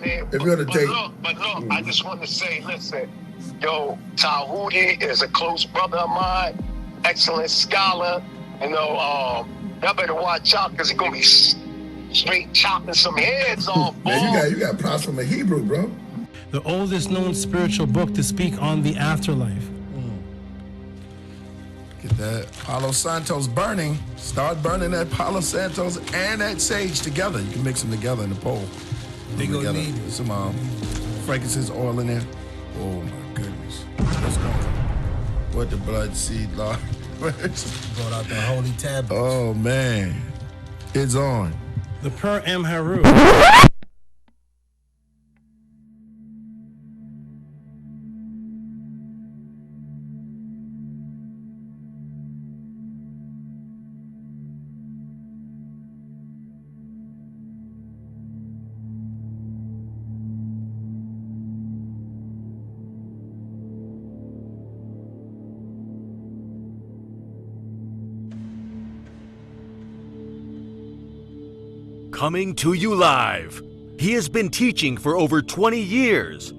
mean, if you're on a date. But look, I just want to say, listen, yo, Tehuti is a close brother of mine, excellent scholar. You know, y'all better watch out because he's gonna be straight chopping some heads off. Man, you got props from a Hebrew, bro. The oldest known spiritual book to speak on the afterlife. Get that Palo Santos burning. Start burning that Palo Santos and that sage together. You can mix them together in the bowl. They gonna need it. Some frankincense oil in there. Oh my goodness. Let's go. What the blood seed, Lord. Brought out the holy tablet. Oh man. It's on. The Per M Haru. Coming to you live. He has been teaching for over 20 years.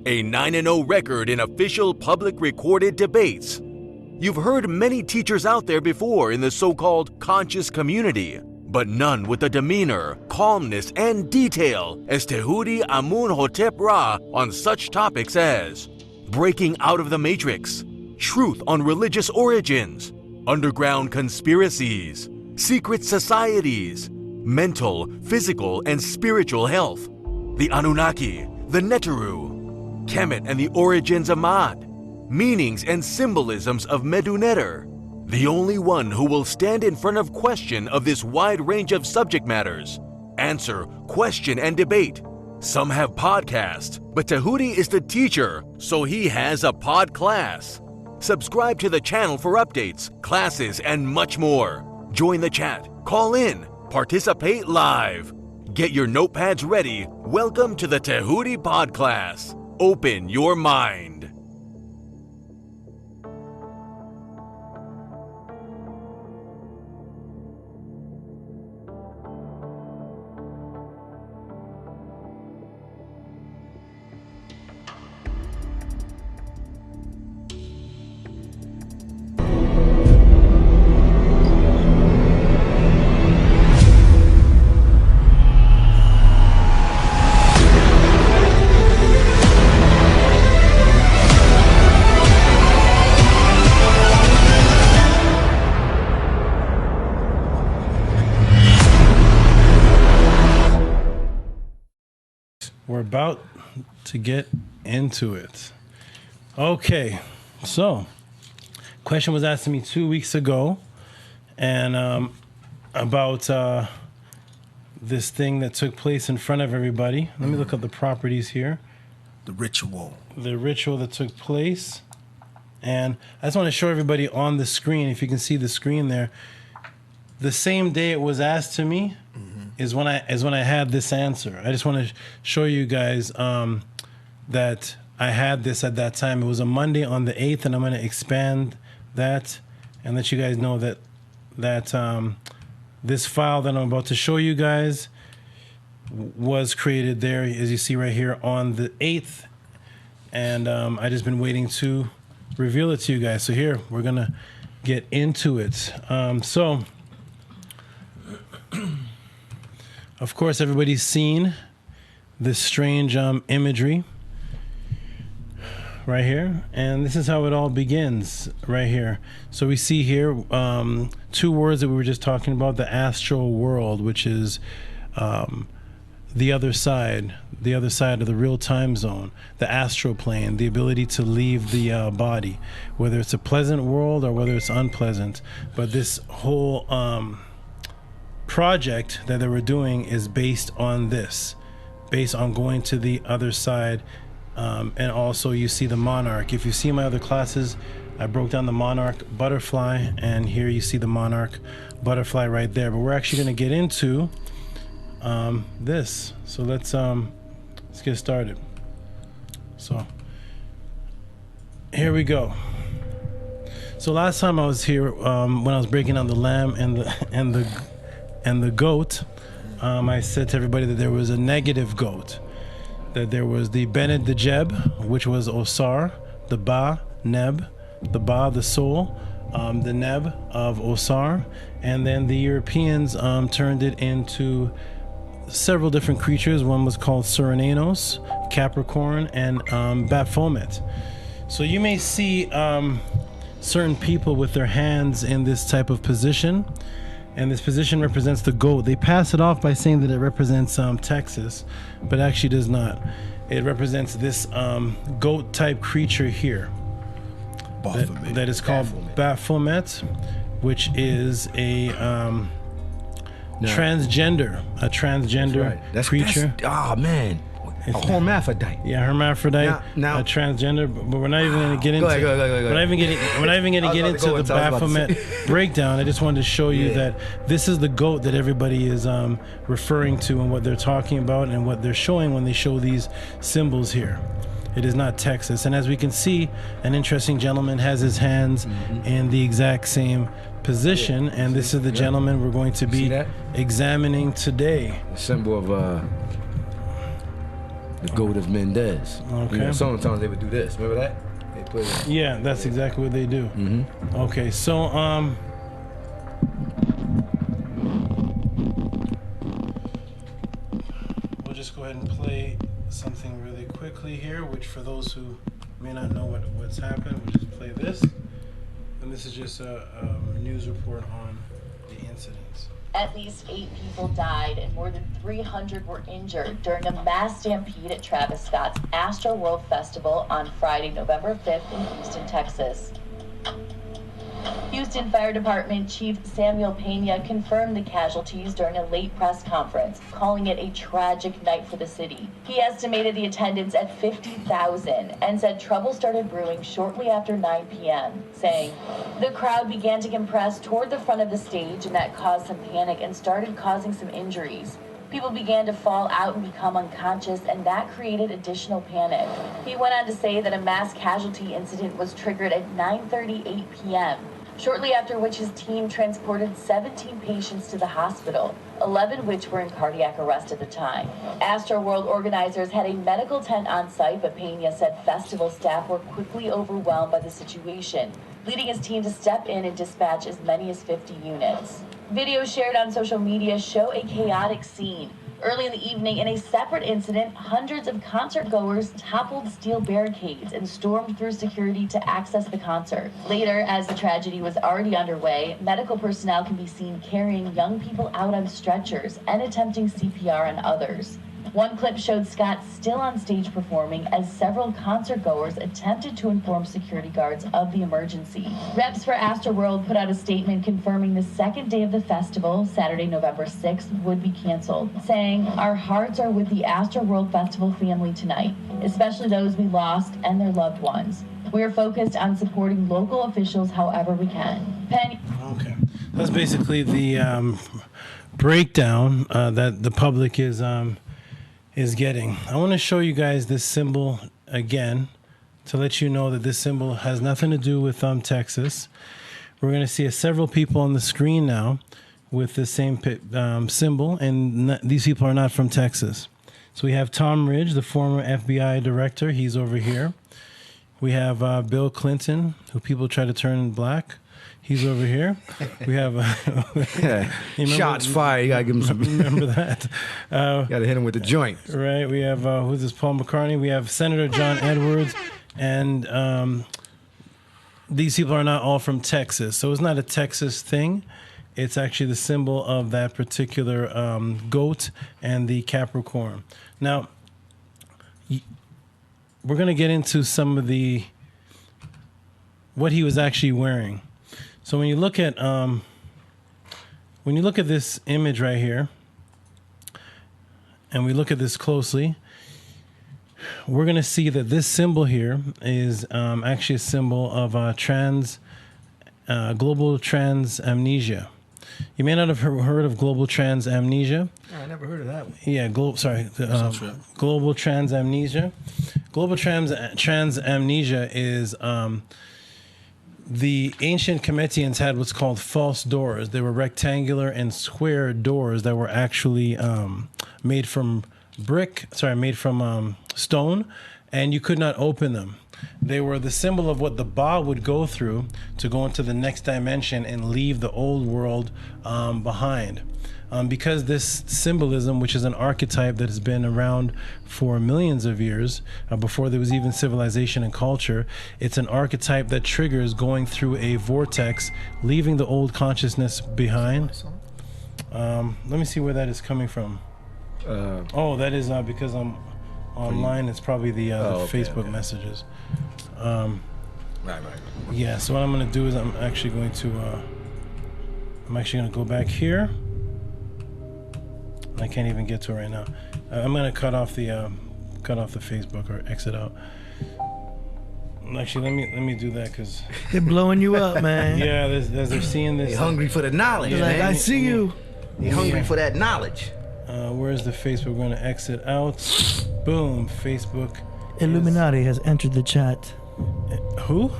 A 9-0 record in official public recorded debates. You've heard many teachers out there before in the so-called conscious community, but none with the demeanor, calmness, and detail as Tehuti Amun-hotep Ra on such topics as breaking out of the matrix, truth on religious origins, underground conspiracies, secret societies, mental, physical, and spiritual health, the Anunnaki, the Neteru, Kemet and the origins of Mad, meanings and symbolisms of Meduneter, the only one who will stand in front of question of this wide range of subject matters, answer, question, and debate. Some have podcasts, but Tehuti is the teacher, so he has a pod class. Subscribe to the channel for updates, classes, and much more. Join the chat, call in, participate live. Get your notepads ready. Welcome to the Tehuti Podclass. Open your mind. We're about to get into it. Okay, so question was asked to me 2 weeks ago, and about this thing that took place in front of everybody. Let me look up the properties here. The ritual. The ritual that took place, and I just want to show everybody on the screen, if you can see the screen there. The same day it was asked to me is when I had this answer. I just want to show you guys that I had this at that time. It was a Monday on the 8th, and I'm going to expand that and let you guys know that this file that I'm about to show you guys was created there, as you see right here, on the 8th, and I just been waiting to reveal it to you guys. So here we're gonna get into it. So of course everybody's seen this strange imagery right here, and this is how it all begins right here. So we see here two words that we were just talking about: the astral world, which is the other side of the real time zone, the astral plane, the ability to leave the body, whether it's a pleasant world or whether it's unpleasant. But this whole project that they were doing is based on this, based on going to the other side. And also you see the monarch. If you see my other classes, I broke down the monarch butterfly, and here you see the monarch butterfly right there. But we're actually going to get into this. So let's get started. So here we go. So last time I was here, when I was breaking down the lamb and the goat, I said to everybody that there was a negative goat. that there was the Benet the Jeb, which was Osar, the Ba, Neb, the Ba, the soul, the Neb of Osar, and then the Europeans turned it into several different creatures. One was called Cernunnos, Capricorn, and Baphomet. So you may see certain people with their hands in this type of position, and this position represents the goat. They pass it off by saying that it represents Texas, but actually does not. It represents this goat type creature here that is called Baphomet, which is a transgender That's creature. Oh man, a hermaphrodite. Yeah, hermaphrodite. Now, a transgender, but we're not even going to get into. Go ahead. We're not even going to get into the Baphomet breakdown. I just wanted to show you that this is the goat that everybody is referring to and what they're talking about and what they're showing when they show these symbols here. It is not Texas, and as we can see, an interesting gentleman has his hands in the exact same position, and this is the gentleman we're going to be examining today. The symbol of the goat of Mendez. Okay. You know, sometimes they would do this. Remember that? They put it. Yeah, that's exactly what they do. Okay, so we'll just go ahead and play something really quickly here, which for those who may not know what's happened, we'll just play this. And this is just a news report on the incidents. At least 8 people died and more than 300 were injured during a mass stampede at Travis Scott's Astroworld Festival on Friday, November 5th in Houston, Texas. Houston Fire Department Chief Samuel Pena confirmed the casualties during a late press conference, calling it a tragic night for the city. He estimated the attendance at 50,000 and said trouble started brewing shortly after 9 p.m., saying, "The crowd began to compress toward the front of the stage and that caused some panic and started causing some injuries. People began to fall out and become unconscious, and that created additional panic." He went on to say that a mass casualty incident was triggered at 9:38 p.m., shortly after which his team transported 17 patients to the hospital, 11 which were in cardiac arrest at the time. Astroworld organizers had a medical tent on site, but Pena said festival staff were quickly overwhelmed by the situation, leading his team to step in and dispatch as many as 50 units. Videos shared on social media show a chaotic scene. Early in the evening, in a separate incident, hundreds of concert goers toppled steel barricades and stormed through security to access the concert. Later, as the tragedy was already underway, medical personnel can be seen carrying young people out on stretchers and attempting CPR on others. One clip showed Scott still on stage performing as several concert goers attempted to inform security guards of the emergency. Reps for Astroworld put out a statement confirming the second day of the festival, Saturday, November 6th, would be canceled, saying, "Our hearts are with the Astroworld Festival family tonight, especially those we lost and their loved ones. We are focused on supporting local officials however we can." Okay, that's basically the breakdown that the public is getting. I want to show you guys this symbol again to let you know that this symbol has nothing to do with Texas. We're going to see several people on the screen now with the same symbol, and these people are not from Texas. So we have Tom Ridge, the former FBI director. He's over here. We have Bill Clinton, who people try to turn black. He's over here. We have shots fired. You gotta give him some. Remember that? Gotta hit him with the joint. Right. We have who's this? Paul McCartney. We have Senator John Edwards, and these people are not all from Texas, so it's not a Texas thing. It's actually the symbol of that particular goat and the Capricorn. Now, we're gonna get into some of what he was actually wearing. So when you look at this image right here, and we look at this closely, we're going to see that this symbol here is actually a symbol of global transamnesia. You may not have heard of global transamnesia. I never heard of that one. Yeah, global transamnesia. Global transamnesia is the ancient Cometians had what's called false doors. They were rectangular and square doors that were actually made from stone, and you could not open them. They were the symbol of what the Ba would go through to go into the next dimension and leave the old world behind. Because this symbolism, which is an archetype that has been around for millions of years, before there was even civilization and culture, it's an archetype that triggers going through a vortex, leaving the old consciousness behind. Let me see where that is coming from. That is because I'm online. It's probably the Facebook messages. Right. Yeah. So what I'm going to do is I'm actually going to go back here. I can't even get to it right now. I'm going to cut off the Facebook or exit out. Actually, let me do that because they're blowing you up, man. Yeah, as they're seeing this. They're hungry for the knowledge, man. Like, I see you. They're hungry for that knowledge. Where's the Facebook? We're going to exit out. Boom, Facebook. Illuminati has entered the chat. Who?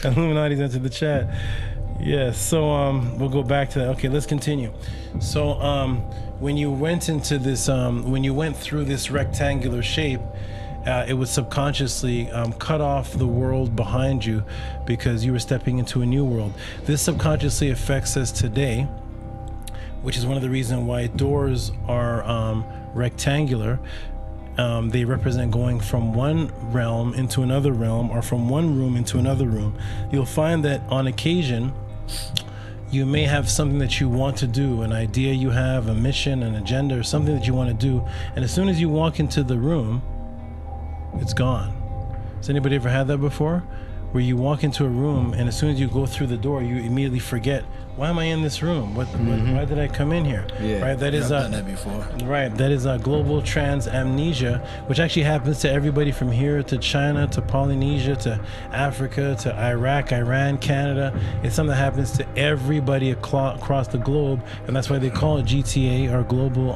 Illuminati's entered the chat. Yeah, so we'll go back to that. Okay, let's continue. So when you went into this, when you went through this rectangular shape, it would subconsciously cut off the world behind you because you were stepping into a new world. This subconsciously affects us today, which is one of the reasons why doors are rectangular. They represent going from one realm into another realm or from one room into another room. You'll find that on occasion, you may have something that you want to do, an idea you have, a mission, an agenda, or something that you want to do. And as soon as you walk into the room, it's gone. Has anybody ever had that before? Where you walk into a room and as soon as you go through the door, you immediately forget, why am I in this room? Why did I come in here? Yeah. Right. That is I've done that before. Right. That is global transamnesia, which actually happens to everybody from here to China to Polynesia to Africa to Iraq, Iran, Canada. It's something that happens to everybody across the globe, and that's why they call it GTA or global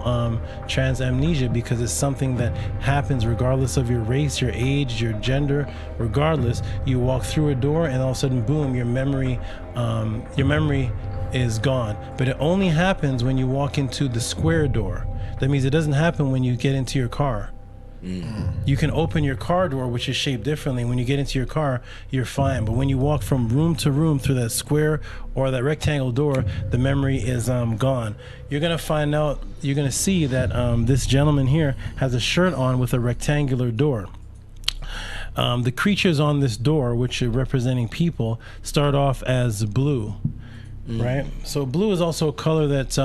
transamnesia, because it's something that happens regardless of your race, your age, your gender. Regardless, you walk through a door and all of a sudden, boom, your memory is gone. But it only happens when you walk into the square door. That means it doesn't happen when you get into your car. You can open your car door, which is shaped differently. When you get into your car, you're fine. But when you walk from room to room through that square or that rectangle door, the memory is gone. You're gonna find out, you're gonna see that this gentleman here has a shirt on with a rectangular door. The creatures on this door, which are representing people, start off as blue. Right, so blue is also a color that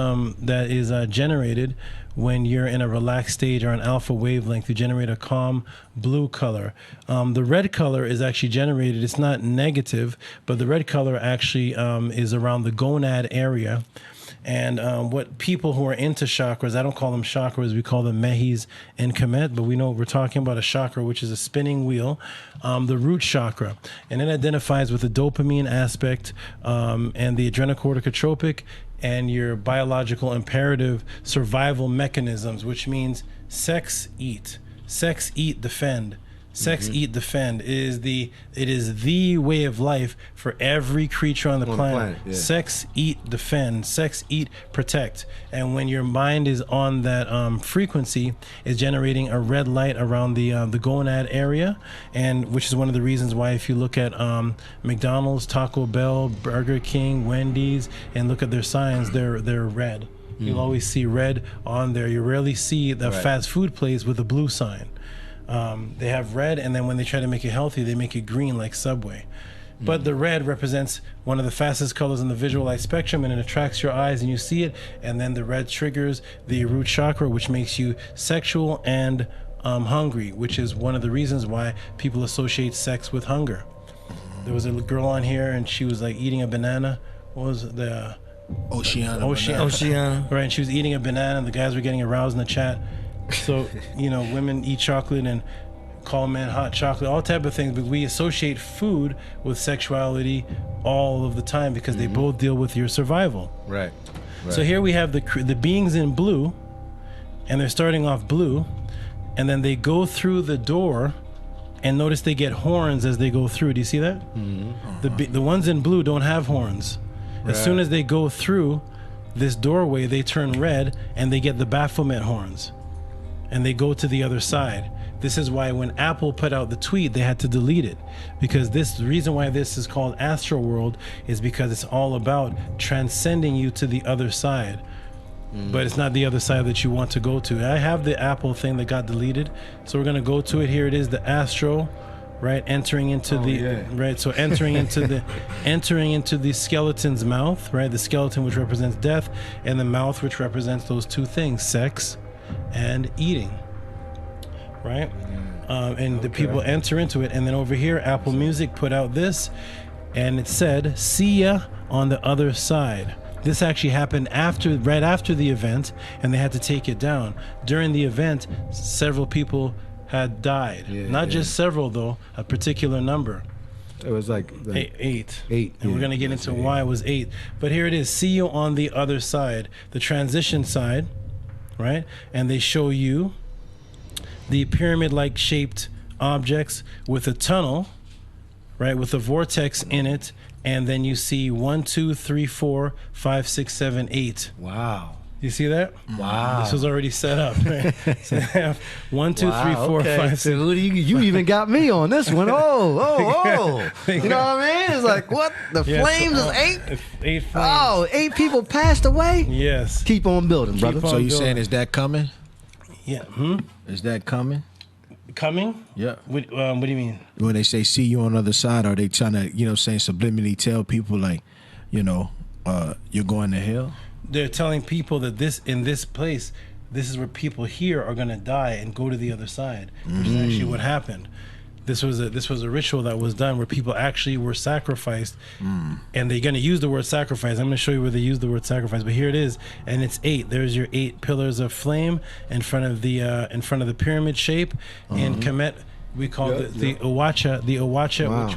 is generated when you're in a relaxed stage or an alpha wavelength. You generate a calm blue color. The red color is actually generated. It's not negative, but the red color actually is around the gonad area. And what people who are into chakras, I don't call them chakras, we call them mehis and kemet, but we know we're talking about a chakra, which is a spinning wheel, the root chakra. And it identifies with the dopamine aspect and the adrenocorticotropic and your biological imperative survival mechanisms, which means sex, eat, defend. Sex, eat, defend. It is the way of life for every creature on the planet. Yeah. Sex, eat, defend. Sex, eat, protect. And when your mind is on that frequency, it's generating a red light around the gonad area, and which is one of the reasons why if you look at McDonald's, Taco Bell, Burger King, Wendy's, and look at their signs, they're red. You'll always see red on there. You rarely see the fast food place with a blue sign. They have red, and then when they try to make it healthy, they make it green like Subway. But the red represents one of the fastest colors in the visual light spectrum, and it attracts your eyes and you see it, and then the red triggers the root chakra, which makes you sexual and hungry, which is one of the reasons why people associate sex with hunger. There was a girl on here and she was like eating a banana. What was it? The Oceana. Right, and she was eating a banana and the guys were getting aroused in the chat. So, women eat chocolate and call men hot chocolate, all type of things, but we associate food with sexuality all of the time because they both deal with your survival. Right. So here we have the beings in blue, and they're starting off blue, and then they go through the door, and notice they get horns as they go through. Do you see that? The ones in blue don't have horns. As soon as they go through, this doorway, they turn red and they get the Baphomet horns, and they go to the other side. This is why when Apple put out the tweet, they had to delete it, because the reason why this is called Astroworld is because it's all about transcending you to the other side. But it's not the other side that you want to go to. I have the Apple thing that got deleted, so we're gonna go to it. Here it is, the Astro, right? Entering into right. So entering into the skeleton's mouth, right? The skeleton, which represents death, and the mouth, which represents those two things: sex and eating, right? And the people enter into it, and then over here, Apple Music put out this, and it said, "See ya on the other side." This actually happened right after the event, and they had to take it down. During the event, several people had died. Not just several, though, a particular number. It was like eight. Eight. And we're going to get into why it was 8. But here it is. See you on the other side, the transition side, right? And they show you the pyramid-like shaped objects with a tunnel, right, with a vortex in it. And then you see 1, 2, 3, 4, 5, 6, 7, 8. Wow. You see that? Wow. This was already set up. Right? So they have 1, 2, 3, 4, 5, 6. So you even got me on this one. Oh. You know what I mean? It's like, what? The flames is 8? 8 flames. Oh, 8 people passed away? Yes. Keep on building, brother. So you saying, is that coming? Yeah. Is that coming? Coming? Yeah. What do you mean? When they say see you on the other side, are they trying to, saying subliminally tell people like, you're going to hell? They're telling people that in this place, this is where people here are going to die and go to the other side, which is actually what happened. This was a ritual that was done where people actually were sacrificed, and they're going to use the word sacrifice. I'm going to show you where they use the word sacrifice, but here it is, and it's 8. There's your 8 pillars of flame in front of the pyramid shape. In Kemet, we call it the Owacha, wow.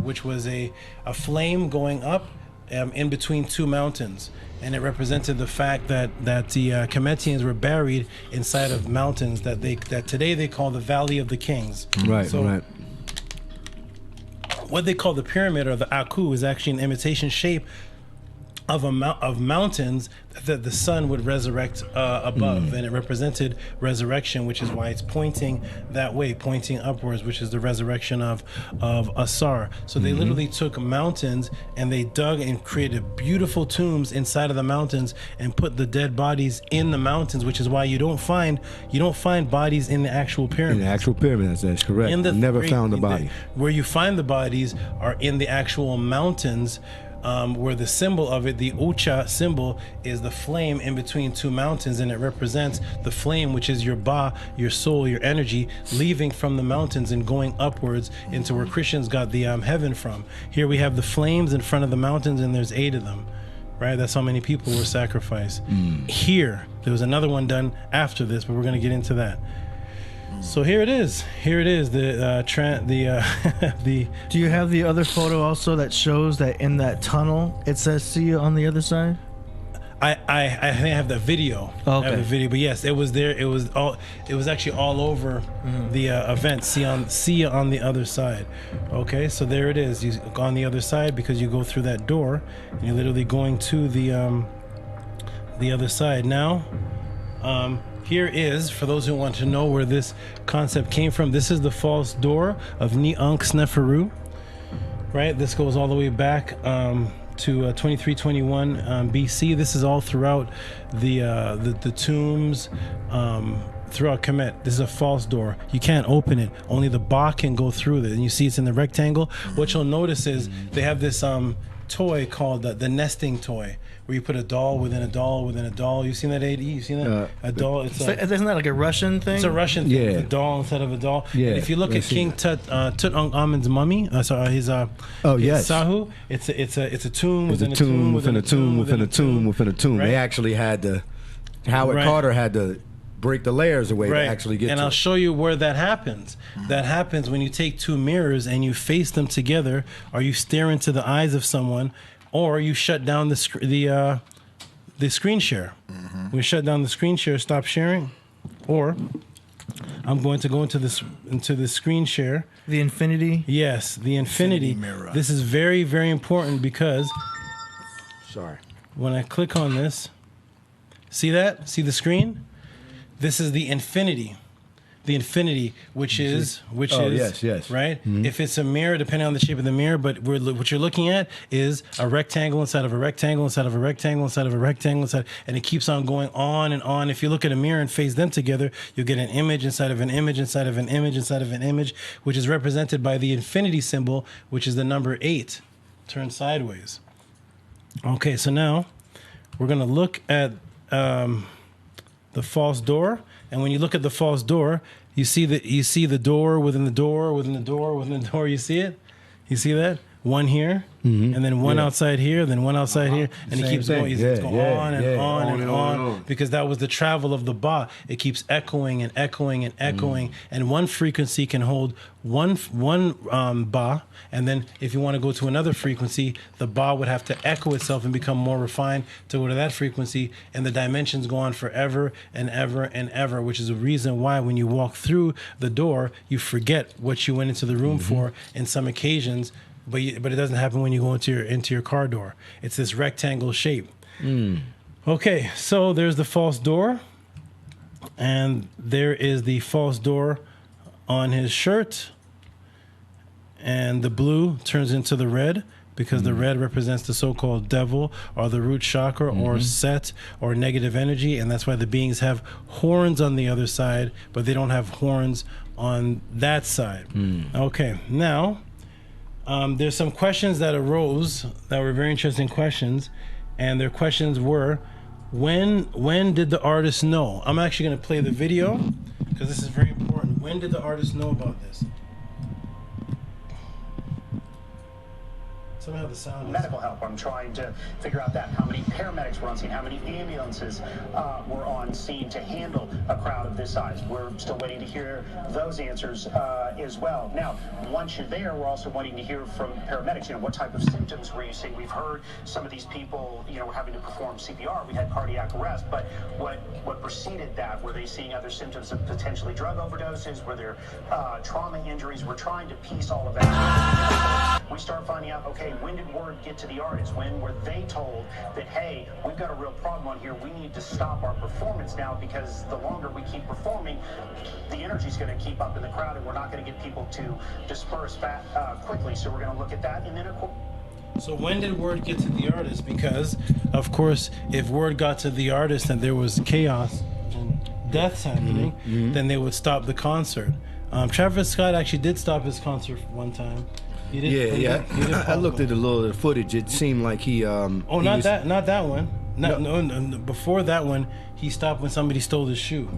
which was a flame going up in between 2 mountains. And it represented the fact that the Kemetians were buried inside of mountains that today they call the Valley of the Kings. Right, so right. What they call the pyramid, or the Aku, is actually an imitation shape of mountains that the sun would resurrect above, and it represented resurrection, which is why it's pointing that way, pointing upwards, which is the resurrection of Asar. So they literally took mountains and they dug and created beautiful tombs inside of the mountains and put the dead bodies in the mountains, which is why you don't find bodies in the actual pyramid. In the actual pyramid, that's correct. Never found the body. Where you find the bodies are in the actual mountains. Where the symbol of it, the Ucha symbol, is the flame in between 2 mountains, and it represents the flame, which is your Ba, your soul, your energy, leaving from the mountains and going upwards into where Christians got the heaven from. Here we have the flames in front of the mountains, and there's 8 of them, right? That's how many people were sacrificed. Here, there was another one done after this, but we're going to get into that. So here it is. The Do you have the other photo also that shows that in that tunnel it says "see you on the other side"? I think I have that video. Okay. I have the video, but yes, it was there. It was actually all over the event. See you on the other side. Okay, so there it is. You go on the other side because you go through that door, and you're literally going to the other side. Now, here is, for those who want to know where this concept came from, this is the false door of Ni-Ankh-Sneferu, right? This goes all the way back to 2321 BC. This is all throughout the tombs throughout Kemet. This is a false door. You can't open it. Only the Ba can go through it. And you see it's in the rectangle. What you'll notice is they have this toy called the nesting toy, where you put a doll within a doll within a doll. You seen that, AD? You seen that? A doll. Isn't that like a Russian thing? It's a Russian thing. It's a doll instead of a doll. Yeah. And if you look at King Tutankhamun's mummy, his Sahu, it's a tomb within a tomb within a tomb within a tomb within a tomb. They actually had to. Howard Carter had to break the layers away to actually get to it. And I'll show you where that happens. That happens when you take 2 mirrors and you face them together, or you stare into the eyes of someone, or you shut down the screen share. When you shut down the screen share, stop sharing, or I'm going to go into the screen share. The infinity? Yes, the infinity mirror. This is very, very important because when I click on this, See that? See the screen? This is the infinity. The infinity, which is yes. right. If it's a mirror, depending on the shape of the mirror, but what you're looking at is a rectangle inside of a rectangle inside of a rectangle inside of a rectangle inside, and it keeps on going on and on. If you look at a mirror and phase them together, you'll get an image inside of an image inside of an image inside of an image, which is represented by the infinity symbol, which is the number 8, turned sideways. Okay, so now we're gonna look at the false door. And when you look at the false door, you see the door within the door within the door within the door. You see it? You see that? One here, and then one outside here, then one outside here, and it keeps going. It's going on and on and on, because that was the travel of the Ba. It keeps echoing and echoing and echoing, and one frequency can hold one Ba, and then if you want to go to another frequency, the Ba would have to echo itself and become more refined to go to that frequency, and the dimensions go on forever and ever and ever, which is the reason why when you walk through the door, you forget what you went into the room for in some occasions. But it doesn't happen when you go into your car door. It's this rectangle shape. Okay, so there's the false door, and there is the false door on his shirt, and the blue turns into the red because the red represents the so-called devil or the root chakra or set or negative energy, and that's why the beings have horns on the other side, but they don't have horns on that side. Okay, now. There's some questions that arose that were very interesting questions, and their questions were, when did the artist know? I'm actually going to play the video because this is very important. When did the artist know about this? Somehow the sound is... Medical help. I'm trying to figure out that. How many paramedics were on scene? How many ambulances were on scene to handle a crowd of this size? We're still waiting to hear those answers as well. Now, once you're there, we're also waiting to hear from paramedics. You know, what type of symptoms were you seeing? We've heard some of these people, you know, were having to perform CPR. We had cardiac arrest, but what preceded that? Were they seeing other symptoms of potentially drug overdoses? Were there trauma injuries? We're trying to piece all of that. We start finding out, okay, when did word get to the artists? When were they told that, hey, we've got a real problem on here, we need to stop our performance now, because the longer we keep performing, the energy's going to keep up in the crowd, and we're not going to get people to disperse quickly. So we're going to look at that, and then of course... So when did word get to the artist? Because, of course, if word got to the artist and there was chaos and deaths happening, then they would stop the concert. Travis Scott actually did stop his concert one time. He did, I looked at a little of the footage. It seemed like he. Not that one. No, before that one, he stopped when somebody stole his shoe.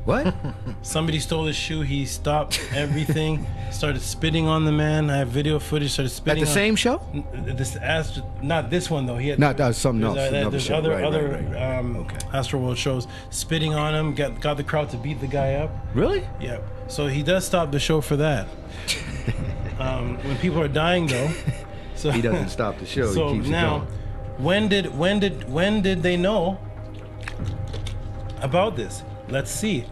What? Somebody stole his shoe. He stopped everything. Started spitting on the man. I have video footage. Started spitting. At the same show? Not this one though. He had something else. There's other Astroworld shows. Spitting on him. Got the crowd to beat the guy up. Really? Yeah. So he does stop the show for that. When people are dying though, so he doesn't stop the show. So he keeps now, when did they know about this? Let's see.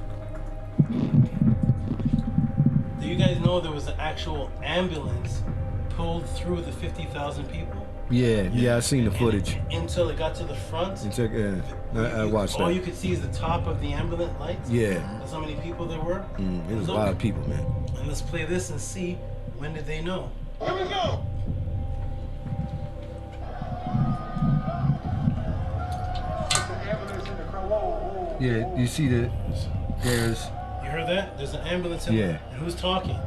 Do you guys know there was an actual ambulance pulled through the 50,000 people? Yeah, I seen the footage. Until it got to the front. I watched that. All you could see is the top of the ambulance lights. Yeah. That's how many people there were. It was a lot of people, man. And let's play this and see, when did they know? Here we go! Yeah, you see that there's... You heard that? There's an ambulance in there. And who's talking?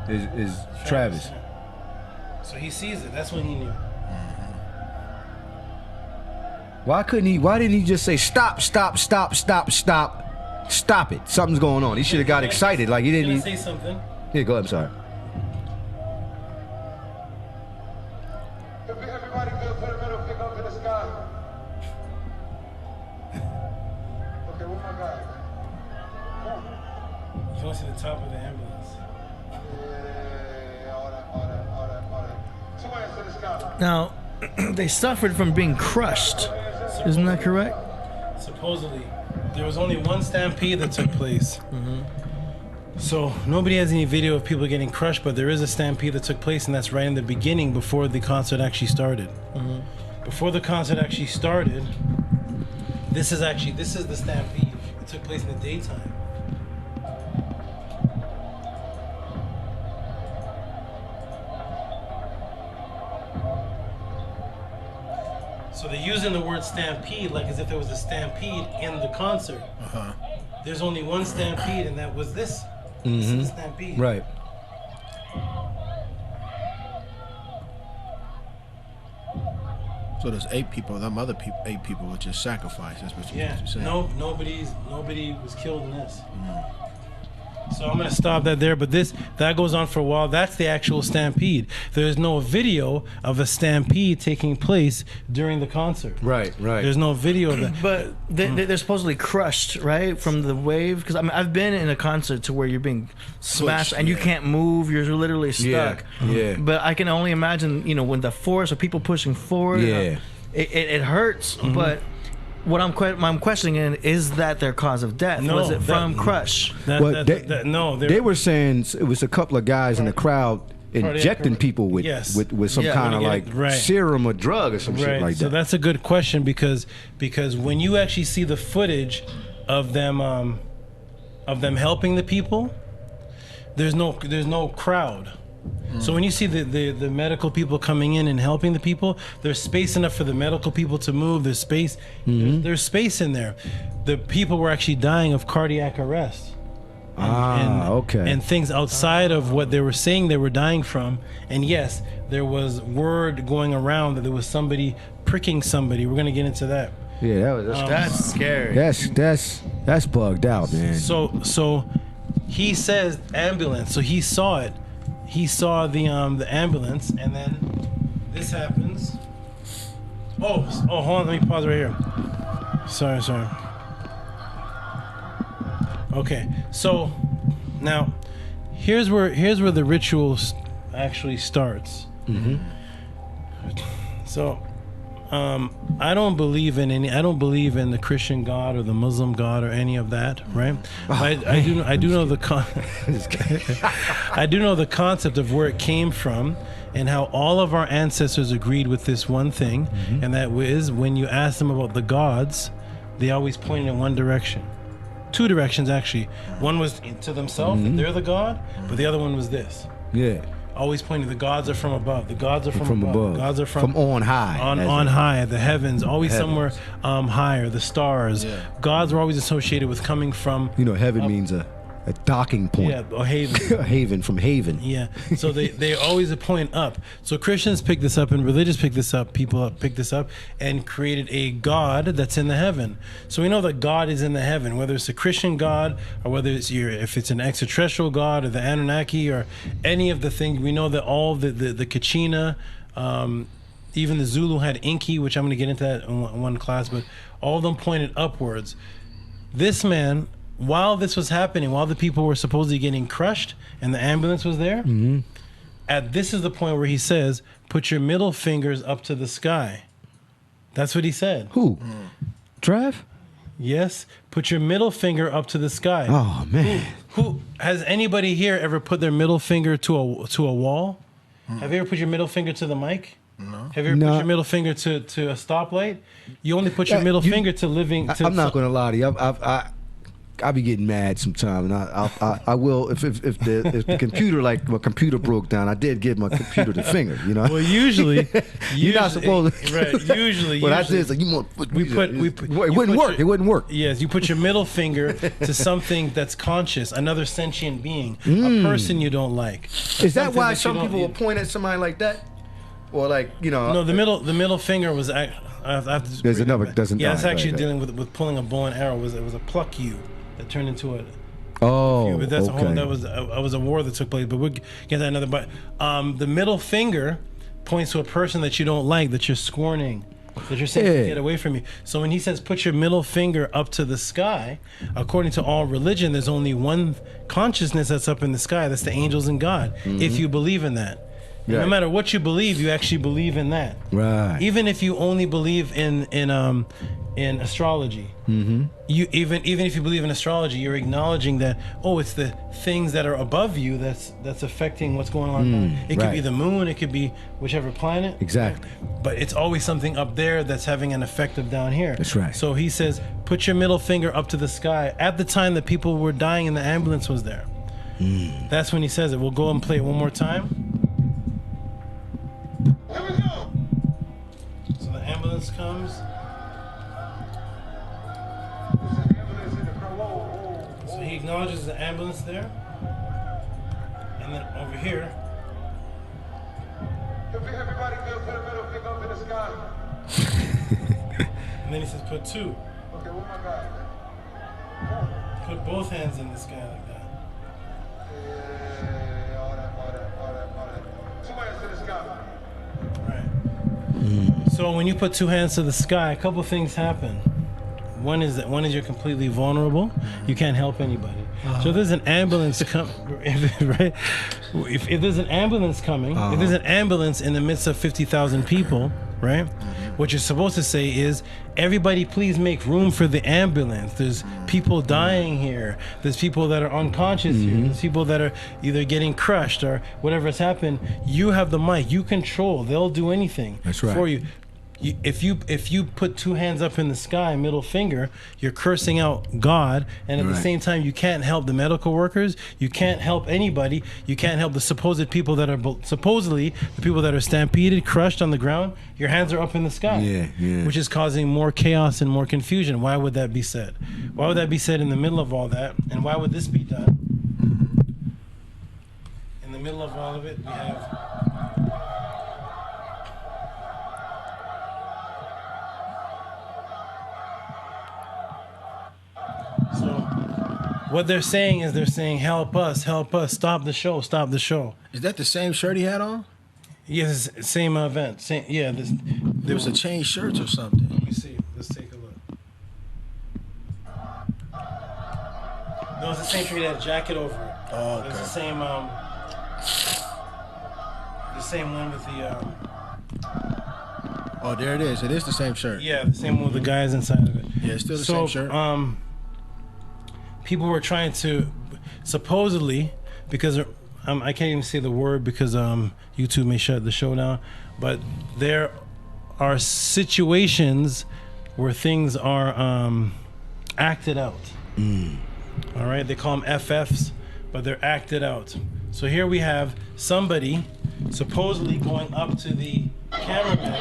Is Travis. So he sees it. That's when he knew. Why didn't he just say stop it? Something's going on. He should have got excited. Like he didn't. Can I say something? Yeah, go ahead. I'm sorry. Everybody good, put a middle finger up in the sky. Okay, where my guy? You want to see the top of the ambulance? Yeah, all that. 2 hands to the sky. Now, they suffered from being crushed. Isn't that correct? Supposedly. There was only one stampede that took place. So nobody has any video of people getting crushed, but there is a stampede that took place, and that's right in the beginning before the concert actually started. Before the concert actually started, This is the stampede. It took place in the daytime. So they're using the word stampede like as if there was a stampede in the concert. There's only one stampede, and that was this. This is the stampede. Right. So there's 8 people. Them other people, 8 people were just sacrificed. That's what you're saying. Nobody was killed in this. So I'm gonna stop that there. But that goes on for a while. That's the actual stampede. There's no video of a stampede taking place during the concert. Right. There's no video of that. But they're supposedly crushed, right, from the wave. Because I've been in a concert to where you're being smashed and you can't move. You're literally stuck. Yeah. But I can only imagine, when the force of people pushing forward. Yeah. It hurts, but. What I'm questioning is that their cause of death? No, was it from crush? They were saying it was a couple of guys in the crowd injecting people with some kind of like serum or drug or some shit like that. So that's a good question because when you actually see the footage of them helping the people, there's no crowd. So when you see the medical people coming in and helping the people, there's space enough for the medical people to move. There's space. There's space in there. The people were actually dying of cardiac arrest. And things outside of what they were saying they were dying from. And yes, there was word going around that there was somebody pricking somebody. We're gonna get into that. Yeah, that's scary. That's bugged out, man. So he says ambulance. So he saw it. He saw the ambulance, and then this happens. Oh, hold on. Let me pause right here. Sorry. Okay, so now here's where the ritual actually starts. So I don't believe in the Christian God or the Muslim God or any of that, right? I do know the concept of where it came from and how all of our ancestors agreed with this one thing, and that is when you ask them about the gods, they always pointed in one direction. 2 directions actually. One was to themselves, they're the god, but the other one was this. Yeah. Always pointing, the gods are from above. The gods are from above. The gods are from on high. On high, the heavens, always somewhere higher. The stars. Yeah. Gods were always associated with coming from. Heaven means a docking point. Yeah, a haven. A haven from haven. Yeah. So they always point up. So Christians pick this up and religious pick this up. People pick this up and created a God that's in the heaven. So we know that God is in the heaven, whether it's a Christian God or whether if it's an extraterrestrial God or the Anunnaki or any of the things. We know that all the Kachina, even the Zulu had Inki, which I'm going to get into that in one class, but all of them pointed upwards. This man, while this was happening, while the people were supposedly getting crushed and the ambulance was there, this is the point where he says, put your middle fingers up to the sky. That's what he said. Who? Trav? Yes. Put your middle finger up to the sky. Oh, man. Who has anybody here ever put their middle finger to a wall? Have you ever put your middle finger to the mic? No. Have you ever put your middle finger to a stoplight? You only put your middle finger to living. I'm not going to lie to you. I'll be getting mad sometime, and I will if the computer, like my computer broke down. I did give my computer the finger, Well, usually you're not supposed to. Right. Usually, I did is like it wouldn't work. Yes, you put your middle finger to something that's conscious, another sentient being, a person you don't like. Is that why some people will point at somebody like that, or No, the middle finger was. There's another. It's actually dealing with pulling a bow and arrow. It was a pluck you. That turned into a. But that's okay. That was a war that took place. But we'll get that another. But the middle finger points to a person that you don't like, that you're scorning, that you're saying get away from you. So when he says put your middle finger up to the sky, according to all religion, there's only one consciousness that's up in the sky. That's the angels and God. If you believe in that. Right. No matter what you believe, you actually believe in that. Right. Even if you only believe in in astrology. You even if you believe in astrology, you're acknowledging that it's the things that are above you that's affecting what's going on. It could be the moon, it could be whichever planet. Exactly. But it's always something up there that's having an effect of down here. That's right. So he says, put your middle finger up to the sky. At the time that people were dying and the ambulance was there. That's when he says it. We'll go and play it one more time. Here we go. So the ambulance comes. So he acknowledges the ambulance there. And then over here. Everybody good, put a middle finger up in the sky. And then he says, put two. Okay, what my guy? Put both hands in the sky like that. Yeah, all that. 2 hands to the sky. Right. So when you put two hands to the sky, a couple things happen. One is you're completely vulnerable. You can't help anybody. So if there's an ambulance right? If there's an ambulance coming, if there's an ambulance in the midst of 50,000 people, right? What you're supposed to say is, everybody please make room for the ambulance. There's people dying here. There's people that are unconscious here. There's people that are either getting crushed or whatever has happened. You have the mic. You control. They'll do anything for you. If you put two hands up in the sky, middle finger, you're cursing out God, and at the same time you can't help the medical workers, you can't help anybody, you can't help the supposed people that are supposedly the people that are stampeded, crushed on the ground. Your hands are up in the sky, which is causing more chaos and more confusion. Why would that be said? Why would that be said in the middle of all that? And why would this be done? In the middle of all of it, we have. So what they're saying is help us, stop the show. Is that the same shirt he had on? Yes, same event. There was a change shirts or something. Let me see. Let's take a look. No, it's the same shirt. He had a jacket over it. Oh, okay. It's the same one with the. Oh, there it is. It is the same shirt. Yeah, the same one with the guys inside of it. Yeah, it's still the same shirt. People were trying to, supposedly, because I can't even say the word because YouTube may shut the show down, but there are situations where things are acted out. All right, they call them FFs, but they're acted out. So here we have somebody supposedly going up to the cameraman.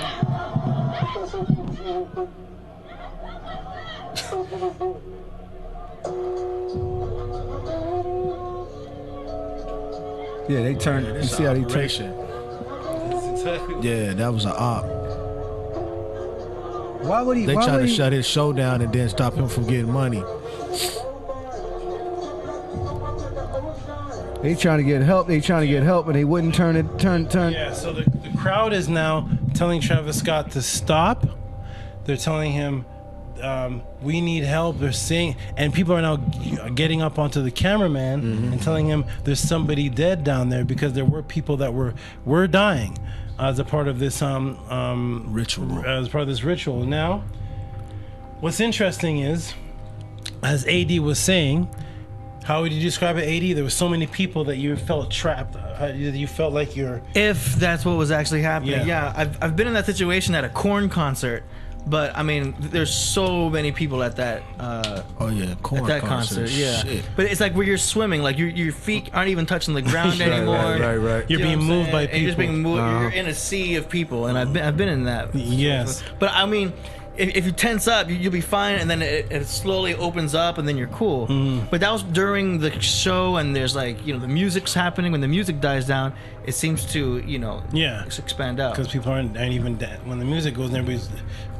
Yeah, they turned. You see how they turned? Yeah, that was an op. Why would he? They why trying would to he, shut his show down and then stop him from getting money. They trying to get help. They trying to get help, and they wouldn't turn it. Turn. Yeah, so the crowd is now telling Travis Scott to stop. They're telling him, we need help. They're saying, and people are now getting up onto the cameraman and telling him there's somebody dead down there because there were people that were dying as a part of this ritual. As part of this ritual. Now, what's interesting is, as AD was saying, how would you describe it, AD? There were so many people that you felt trapped. You felt like you're. If that's what was actually happening, yeah. I've been in that situation at a Cern concert. But I mean, there's so many people at that. Cern at that concert. Yeah. Shit. But it's like where you're swimming, like your feet aren't even touching the ground anymore. Right. You're being moved by people. You're just being moved. You're in a sea of people, and I've been in that. Yes. But I mean, if you tense up, you'll be fine, and then it slowly opens up, and then you're cool. But that was during the show, and there's like the music's happening. When the music dies down, it seems to expand out because people aren't even when the music goes and everybody's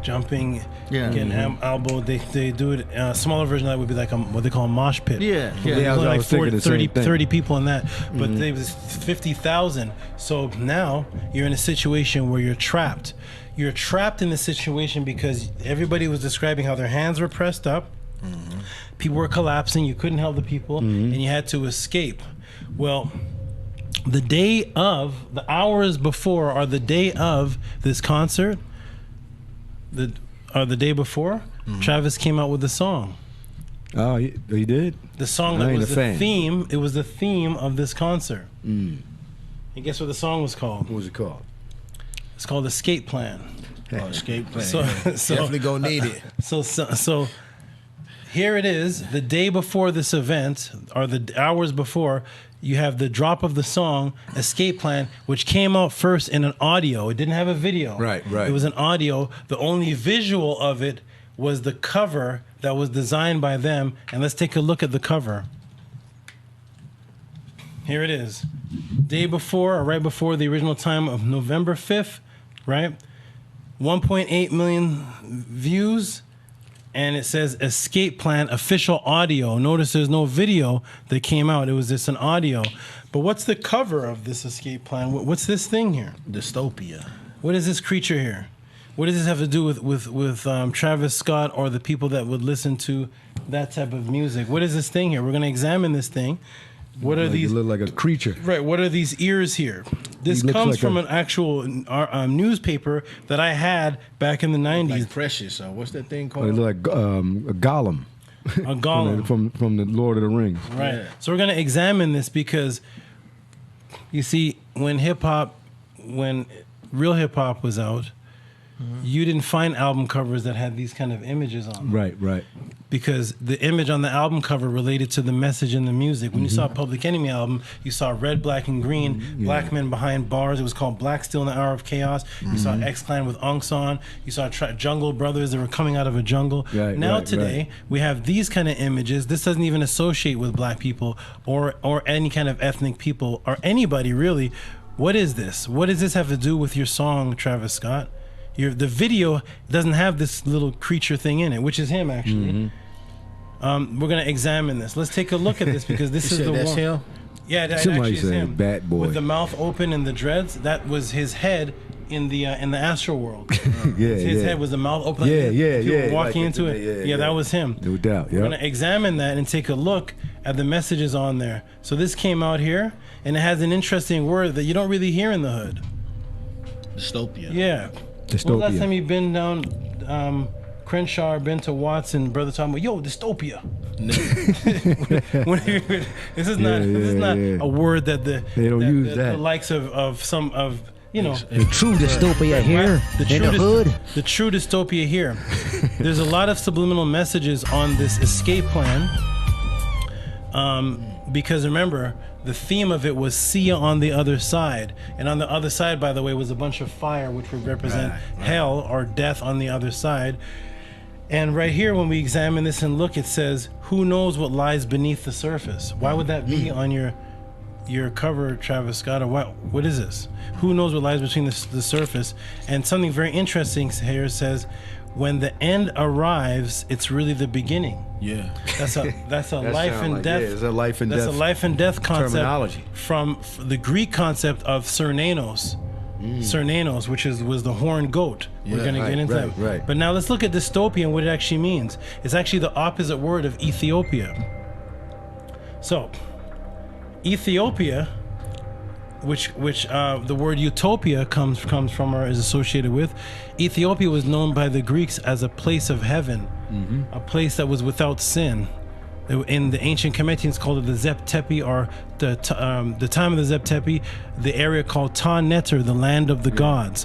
jumping, getting elbowed. They do it. A smaller version of that would be like what they call a mosh pit. I like was 30 people in that, but there was 50,000. So now you're in a situation where you're trapped. You're trapped in the situation because everybody was describing how their hands were pressed up. People were collapsing. You couldn't help the people, and you had to escape. Well, the hours before, or the day of this concert, the day before, Travis came out with the song. Oh, he did? The song that was the theme. It was the theme of this concert. And guess what the song was called? What was it called? It's called Escape Plan. Oh, Escape Plan. So Definitely gonna need it. So here it is. The day before this event, or the hours before, you have the drop of the song Escape Plan, which came out first in an audio. It didn't have a video. Right. It was an audio. The only visual of it was the cover that was designed by them. And let's take a look at the cover. Here it is. Day before, or right before the original time of November 5th, right? 1.8 million views. And it says Escape Plan official audio. Notice there's no video that came out. It was just an audio. But what's the cover of this Escape Plan? What's this thing here? Dystopia. What is this creature here? What does this have to do with Travis Scott or the people that would listen to that type of music? What is this thing here? We're going to examine this thing. What are these? You look like a creature. Right. What are these ears here? This comes from an actual newspaper that I had back in the 90s. Like Precious. What's that thing called? It look like a golem. A golem. from the Lord of the Rings. Right. Yeah. So we're going to examine this because, you see, when real hip hop was out, you didn't find album covers that had these kind of images on them. Right. Because the image on the album cover related to the message in the music. When you saw Public Enemy album, you saw red, black, and green, black men behind bars. It was called Black Steel in the Hour of Chaos. You saw X-Clan with Unks on. You saw Jungle Brothers that were coming out of a jungle. Today, we have these kind of images. This doesn't even associate with black people or any kind of ethnic people or anybody really. What is this? What does this have to do with your song, Travis Scott? The video doesn't have this little creature thing in it, which is him actually. We're gonna examine this. Let's take a look at this because this is the one. Him? Yeah, that Somebody actually is him. Bat boy with the mouth open and the dreads. That was his head in the Astroworld. His head was the mouth open. People walking into it. That was him. No doubt. We're gonna examine that and take a look at the messages on there. So this came out here, and it has an interesting word that you don't really hear in the hood. Dystopia. Yeah. Dystopia. When was the last time you've been down Crenshaw, been to Watson, brother talking about, yo, dystopia? This is not a word that the likes of some of, you know. The true dystopia here in the hood. The true dystopia here. There's a lot of subliminal messages on this escape plan. Because remember, the theme of it was see ya on the other side. And on the other side, by the way, was a bunch of fire, which would represent hell or death on the other side. And right here, when we examine this and look, it says, who knows what lies beneath the surface? Why would that be on your cover, Travis Scott? Or what is this? Who knows what lies between the surface? And something very interesting here says, when the end arrives, it's really the beginning. Yeah, that's a life and death. It's a life and death. That's a life and death concept terminology from the Greek concept of Cernunnos. Cernunnos, which was the horned goat. We're going to get into that. Right. But now let's look at dystopia and what it actually means. It's actually the opposite word of Ethiopia. So, Ethiopia, which the word utopia comes from or is associated with. Ethiopia was known by the Greeks as a place of heaven, a place that was without sin. In the ancient Cometians called it the Zep Tepi, or the time of the Zep Tepi, the area called Ta Neter, the land of the gods.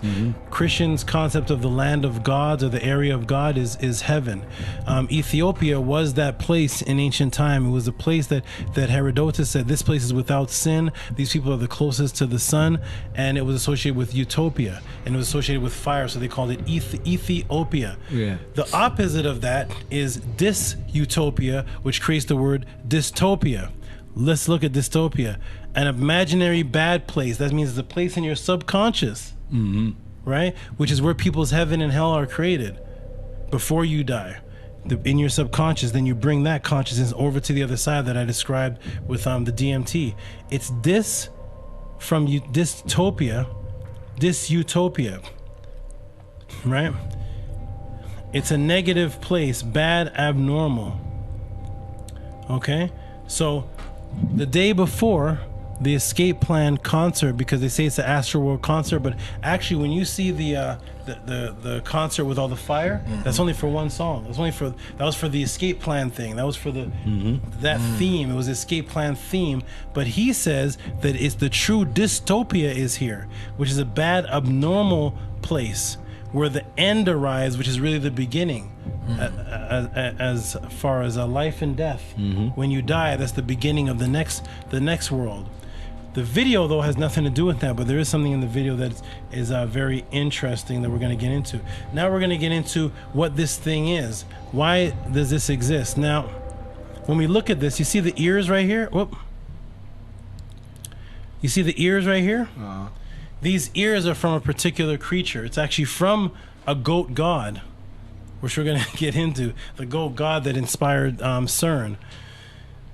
Christians' concept of the land of gods or the area of God is heaven. Ethiopia was that place in ancient time. It was a place that Herodotus said, this place is without sin. These people are the closest to the sun, and it was associated with utopia, and it was associated with fire, so they called it Ethiopia. The opposite of that is dysutopia, which creates the word dystopia. Let's look at dystopia. An imaginary bad place. That means it's a place in your subconscious, right? Which is where people's heaven and hell are created before you die. In your subconscious, then you bring that consciousness over to the other side that I described with the DMT. It's this from dystopia, dysutopia, right? It's a negative place, bad, abnormal. Okay, so the day before the Escape Plan concert, because they say it's the Astroworld concert, but actually when you see the concert with all the fire, that's only for one song. That was for the Escape Plan thing. That was for the that theme. It was Escape Plan theme. But he says that it's the true dystopia is here, which is a bad, abnormal place where the end arrives, which is really the beginning. As far as a life and death, when you die, that's the beginning of the next world. The video, though, has nothing to do with that, but there is something in the video that is very interesting that we're going to get into. Now we're going to get into what this thing is. Why does this exist? Now, when we look at this, you see the ears right here? Whoop. You see the ears right here? These ears are from a particular creature. It's actually from a goat god, which we're going to get into. The goat god that inspired Cern.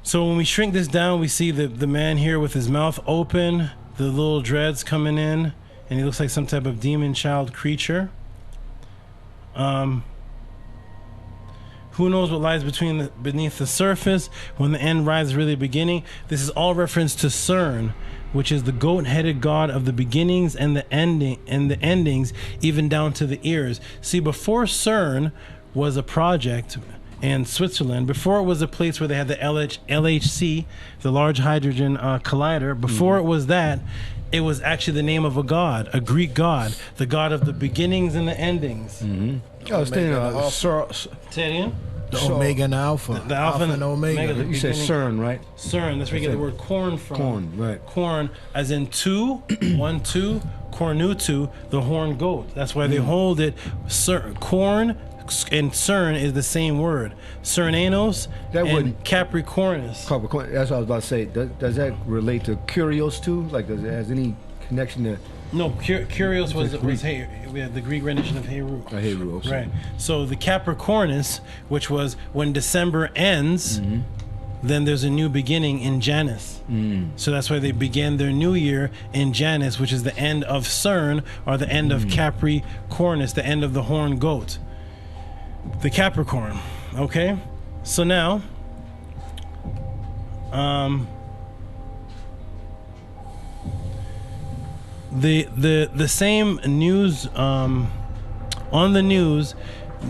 So when we shrink this down, we see the man here with his mouth open, the little dreads coming in, and he looks like some type of demon child creature. Who knows what lies beneath the surface when the end rises really beginning? This is all reference to Cern, which is the goat-headed god of the beginnings and the endings, even down to the ears. See, before Cern was a project in Switzerland, before it was a place where they had the LHC, the Large Hydrogen Collider, before it was that, it was actually the name of a god, a Greek god, the god of the beginnings and the endings. Oh, Say it again? The Omega and Alpha. The Alpha and Omega. You said Cern, right? Cern, that's where you get the word corn from. Corn, right. Corn, as in 2, 1, 2, cornutu, the horned goat. That's why they hold it. Corn and Cern is the same word. Cernunnos and Capricornus. Capricorn. That's what I was about to say. Does that relate to Curios too? Like, does it has any connection to? No, Curios was we had the Greek rendition of Heru. Heru, okay. Right. So the Capricornus, which was when December ends, then there's a new beginning in Janus. So that's why they began their new year in Janus, which is the end of Cern, or the end of Capricornus, the end of the horned goat. The Capricorn. Okay? So now, the same news on the news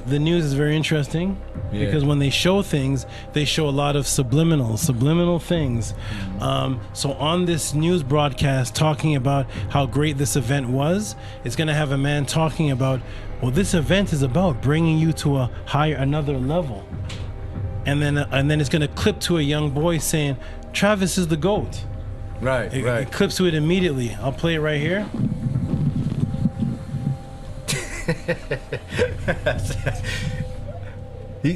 is very interesting because when they show things, they show a lot of subliminal things. So on this news broadcast talking about how great this event was, it's going to have a man talking about, well, this event is about bringing you to a another level, and then it's going to clip to a young boy saying, Travis is the GOAT. Right. It clips to it immediately. I'll play it right here.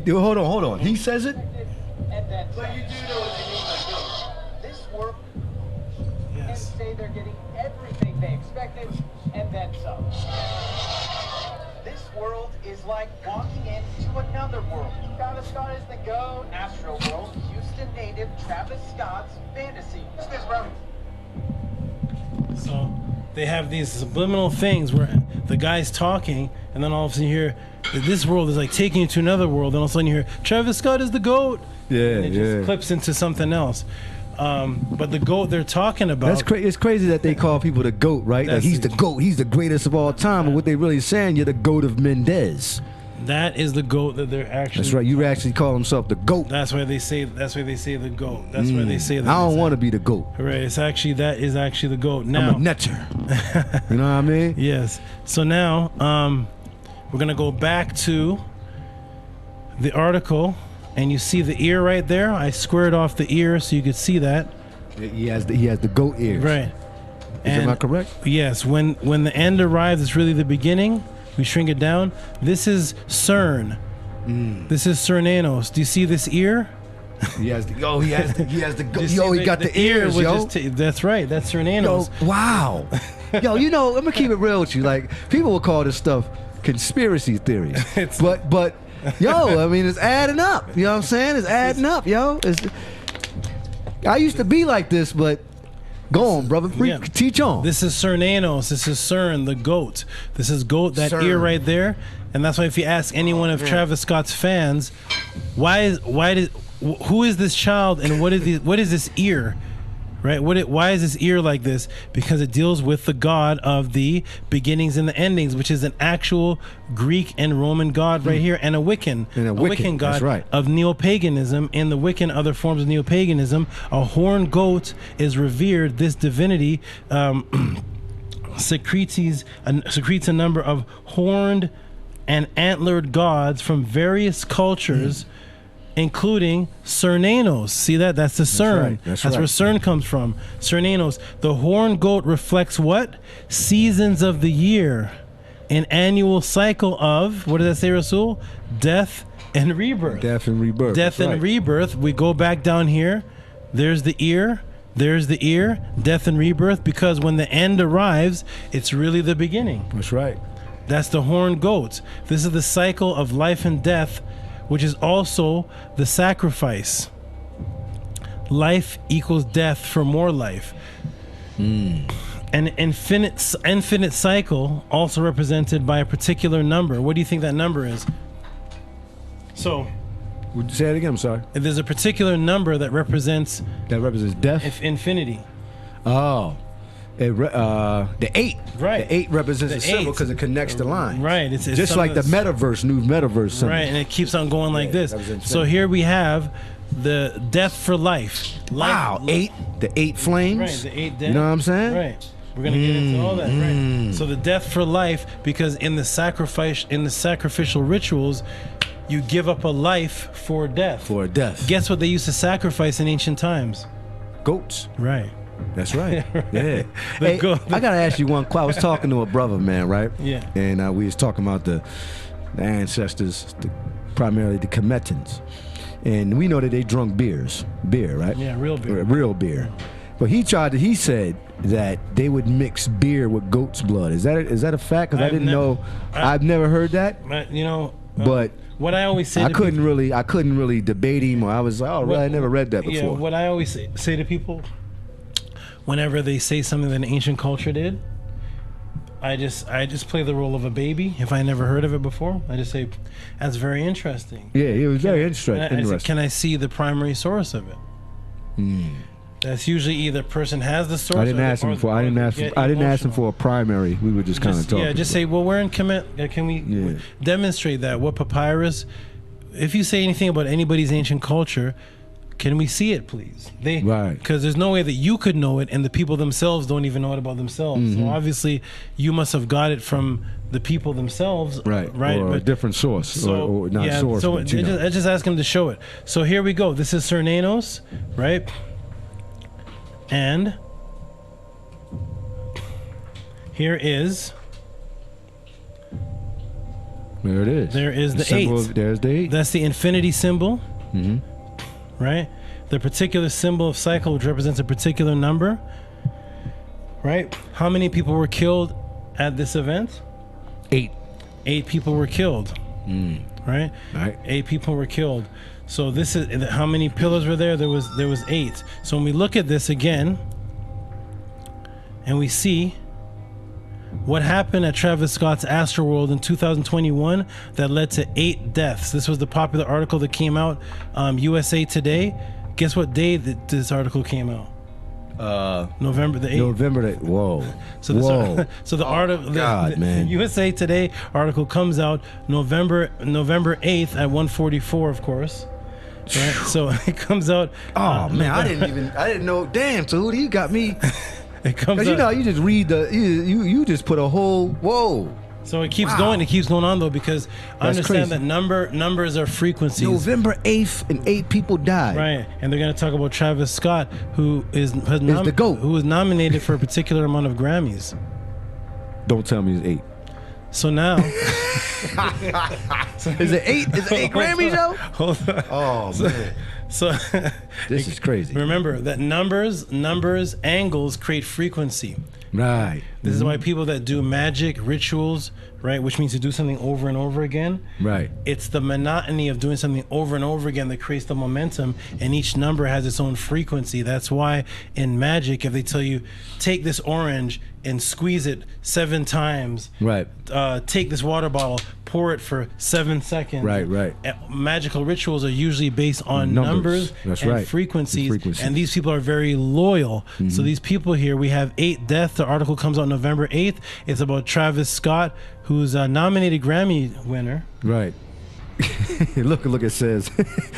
Hold on. He says it? So you do know what you mean by GOAT. This work and say they're getting everything they expected and then some. This world is like walking into another world. Travis Scott is the GOAT. Astroworld, Houston native Travis Scott's fantasy. What's this, bro? So they have these subliminal things where the guy's talking, and then all of a sudden you hear that this world is like taking you to another world, and all of a sudden you hear Travis Scott is the GOAT. And it just clips into something else. But the GOAT they're talking about. It's crazy that they call people the GOAT, right? Like he's the GOAT. He's the greatest of all time. But what they really saying, you're the GOAT of Mendez. That is the GOAT that they're actually. That's right. You actually call himself the GOAT. That's why they say. That's why they say the GOAT. That's why they say that. I don't want to be the GOAT. Right. It's actually that is actually the GOAT. Now, I'm a netter. You know what I mean? Yes. So now, we're gonna go back to the article, and you see the ear right there. I squared off the ear so you could see that. He has the GOAT ears. Right. Am I correct? Yes. When the end arrives, it's really the beginning. We shrink it down. This is Cern. This is Cernunnos. Do you see this ear? He has the GOAT. Yo, he got the ears, yo. That's right. That's Cernunnos. Yo, wow. Yo, you know, I'm gonna keep it real with you. Like, people will call this stuff conspiracy theories. but yo, I mean, it's adding up. You know what I'm saying? It's adding up, yo. I used to be like this, but go on, brother. Teach on. This is Cernunnos. This is Cern, the GOAT. This is GOAT, that Cern. ear right there. And that's why if you ask any one of Travis Scott's fans, who is this child and what is this ear? right? Why is this ear like this? Because it deals with the god of the beginnings and the endings, which is an actual Greek and Roman god right here, and a Wiccan. And a Wiccan, god that's right. of neo-paganism. In the Wiccan, other forms of neo-paganism, a horned goat is revered. This divinity secretes a number of horned and antlered gods from various cultures, including Cernunnos. See that? That's the Cern. Right. That's where right. Cern comes from. Cernunnos. The horned goat reflects what? Seasons of the year. An annual cycle of, what does that say, Rasul? Death and rebirth. Death and rebirth. Death That's and right. rebirth. We go back down here. There's the ear. There's the ear. Death and rebirth. Because when the end arrives, it's really the beginning. That's right. That's the horned goats. This is the cycle of life and death, which is also the sacrifice. Life equals death for more life. An infinite cycle, also represented by a particular number. What do you think that number is? So, Would you say it again? I'm sorry. there's a particular number that represents death. Infinity. Oh, the 8. Right. The 8 represents The a symbol 8. because it connects the line. Right. It's Just like the metaverse, new metaverse symbol. Right, and it keeps on going like this. represents So infinity. here we have the death for life. Wow, 8. The 8 flames. Right, the 8 death. You know what I'm saying? Right. We're gonna get into all that, right? So the death for life, because in the sacrificial rituals, you give up a life for death. For death. Guess what they used to sacrifice in ancient times? Goats. Right. That's right. Yeah. The Hey, goat. I gotta ask you one question. I was talking to a brother, man, right? Yeah. And we was talking about the ancestors, primarily the Kemetans, and we know that they drunk beer, right? Yeah, real beer. Real beer. But he said that they would mix beer with goat's blood. Is that a fact? Because I didn't know. I've never heard that. But what I always say, I couldn't really debate him, or I was like, oh, really? I never read that before. Yeah, what I always say to people, whenever they say something that an ancient culture did, I just play the role of a baby. If I never heard of it before, I just say, that's very interesting. Yeah, it was very And interesting. can I see the primary source of it? That's usually either person has the source. I didn't ask him for. I didn't ask him for a primary. We were just kind of talking. Yeah, just say, well, we're in Kemet. Can we demonstrate that? What papyrus? If you say anything about anybody's ancient culture, can we see it, please? Right. Because there's no way that you could know it, and the people themselves don't even know it about themselves. So obviously, you must have got it from the people themselves. Right. Or a different source, or not source. So but, I just ask him to show it. So here we go. This is Cernunnos, right? And here is. There it is. There is the symbol 8. There's the 8. That's the infinity symbol. Right? The particular symbol of cycle, which represents a particular number. Right? How many people were killed at this event? 8. 8 people were killed. Right? 8 people were killed. So this is how many pillars were there? There was 8. So when we look at this again, and we see what happened at Travis Scott's Astroworld in 2021 that led to 8 deaths. This was the popular article that came out, USA Today. Guess what day that this article came out? November the 8th. November the Whoa. So the article, God, man. USA Today article comes out November 8th at 1:44, of course. Right? So it comes out. Oh man, I didn't know. Damn, Tehuti, you got me. It comes Because out. you just read you just put a whole whoa. So it keeps going. It keeps going on though, because I That's understand crazy. that numbers are frequencies. November 8th and 8 people died. Right, and they're going to talk about Travis Scott, who is the GOAT. who was nominated for a particular amount of Grammys. Don't tell me it's 8. So now, Is it 8? Is it 8 Grammys, yo? Hold on. Oh man. So This is crazy. remember that numbers, angles create frequency. Right. This is why people that do magic rituals, right, which means to do something over and over again. Right. It's the monotony of doing something over and over again that creates the momentum, and each number has its own frequency. That's why in magic, if they tell you, take this orange, and squeeze it 7 times. Right. Take this water bottle, pour it for 7 seconds. Right. Magical rituals are usually based on numbers That's and right. frequencies, and these people are very loyal. So these people here, we have 8 deaths. The article comes out November 8th. It's about Travis Scott, who's a nominated Grammy winner. Right. look, it says.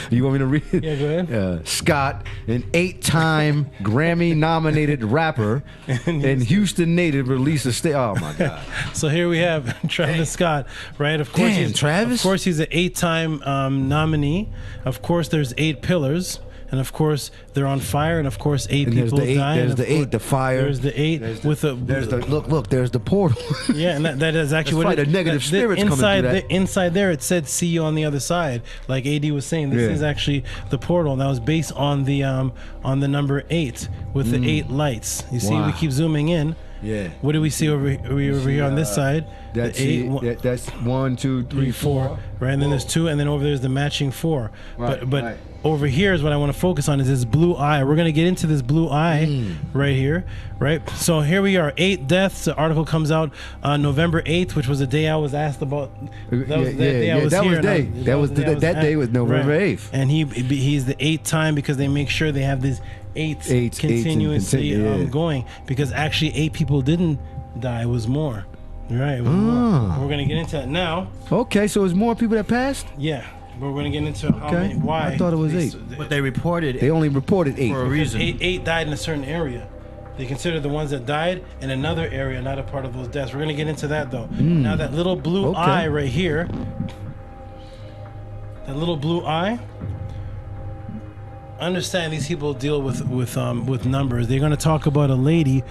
You want me to read it? Yeah, go ahead. Scott, an 8-time Grammy-nominated rapper and Houston native, released a state. Oh my God! So here we have Travis Scott, right? Of course, Travis. Of course, he's an 8-time nominee. Of course, there's 8 pillars. And of course, they're on fire, and of course, 8 people die. There's the 8, the fire. There's the 8 with the. There's the look. There's the portal. Yeah, and that is actually what the negative spirits coming inside. through that. Inside there, it said "See you on the other side." Like AD was saying, this is actually the portal, and that was based on the number 8 with the 8 lights. You see, we keep zooming in. Yeah. What do we see over here on this side? That's the 8. That's 1, 2, 3, 4. Right, and then there's 2, and then over there's the matching 4. Right, but right. Over here is what I want to focus on is this blue eye. We're gonna get into this blue eye right here, right? So here we are, 8 deaths. The article comes out November 8th, which was the day I was asked about. That was the day was November 8th, and he's the 8th time because they make sure they have these 8s continuously going, because actually 8 people didn't die. It was more. Right. It was more. We're gonna get into that now. Okay, so it's more people that passed? Yeah. But we're gonna get into how many, why. I thought it was 8. But they reported. They only reported 8 for a reason. 8 died in a certain area. They consider the ones that died in another area not a part of those deaths. We're gonna get into that though. Now that little blue eye right here. That little blue eye. Understand these people deal with numbers. They're gonna talk about a lady.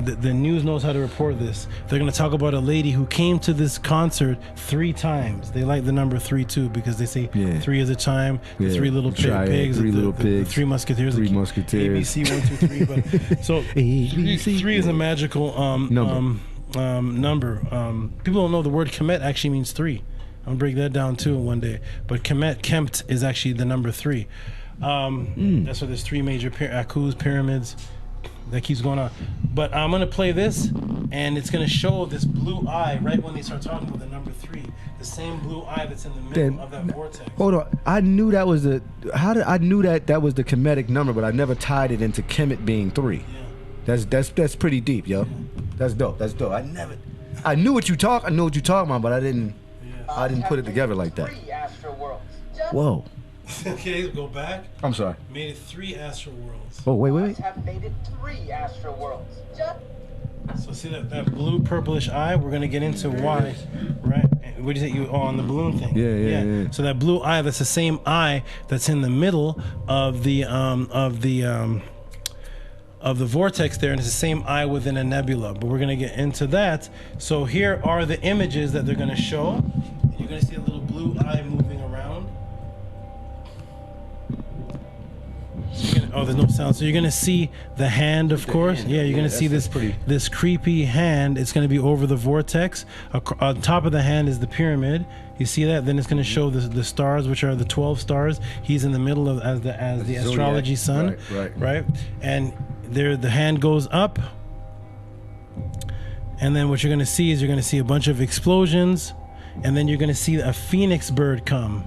The news knows how to report this. They're going to talk about a lady who came to this concert 3 times. They like the number 3 too because they say 3 is a chime. The 3 little pigs. 3 little pigs. The 3 musketeers. 3 musketeers. ABC 1, 2, 3. But so 3 is a magical number. People don't know the word Kemet actually means 3. I'll break that down too one day. But Kemt is actually the number 3. That's why there's 3 major Aku's pyramids. That keeps going on. But I'm going to play this, and it's going to show this blue eye right when they start talking about the number 3. The same blue eye that's in the middle of that vortex. Hold on. I knew that was I knew that was the Kemetic number, but I never tied it into Kemet being 3. Yeah. That's pretty deep, yo. Yeah. That's dope. I knew what you talking about, but I didn't put it together like that. Whoa. Okay, go back. I'm sorry. Made it 3 astral worlds. Oh, wait. Have made it 3 astral worlds. So see that blue purplish eye? We're gonna get into why, right? What do you say? On the balloon thing? Yeah. So that blue eye, that's the same eye that's in the middle of the vortex there, and it's the same eye within a nebula. But we're gonna get into that. So here are the images that they're gonna show. You're gonna see a little blue eye moving around. There's no sound. So you're gonna see the hand, of course. Yeah, you're gonna see this creepy hand. It's gonna be over the vortex. On top of the hand is the pyramid. You see that? Then it's gonna show the stars, which are the 12 stars. He's in the middle of as the astrology sun. Right. And there, the hand goes up. And then what you're gonna see is a bunch of explosions, and then you're gonna see a phoenix bird come.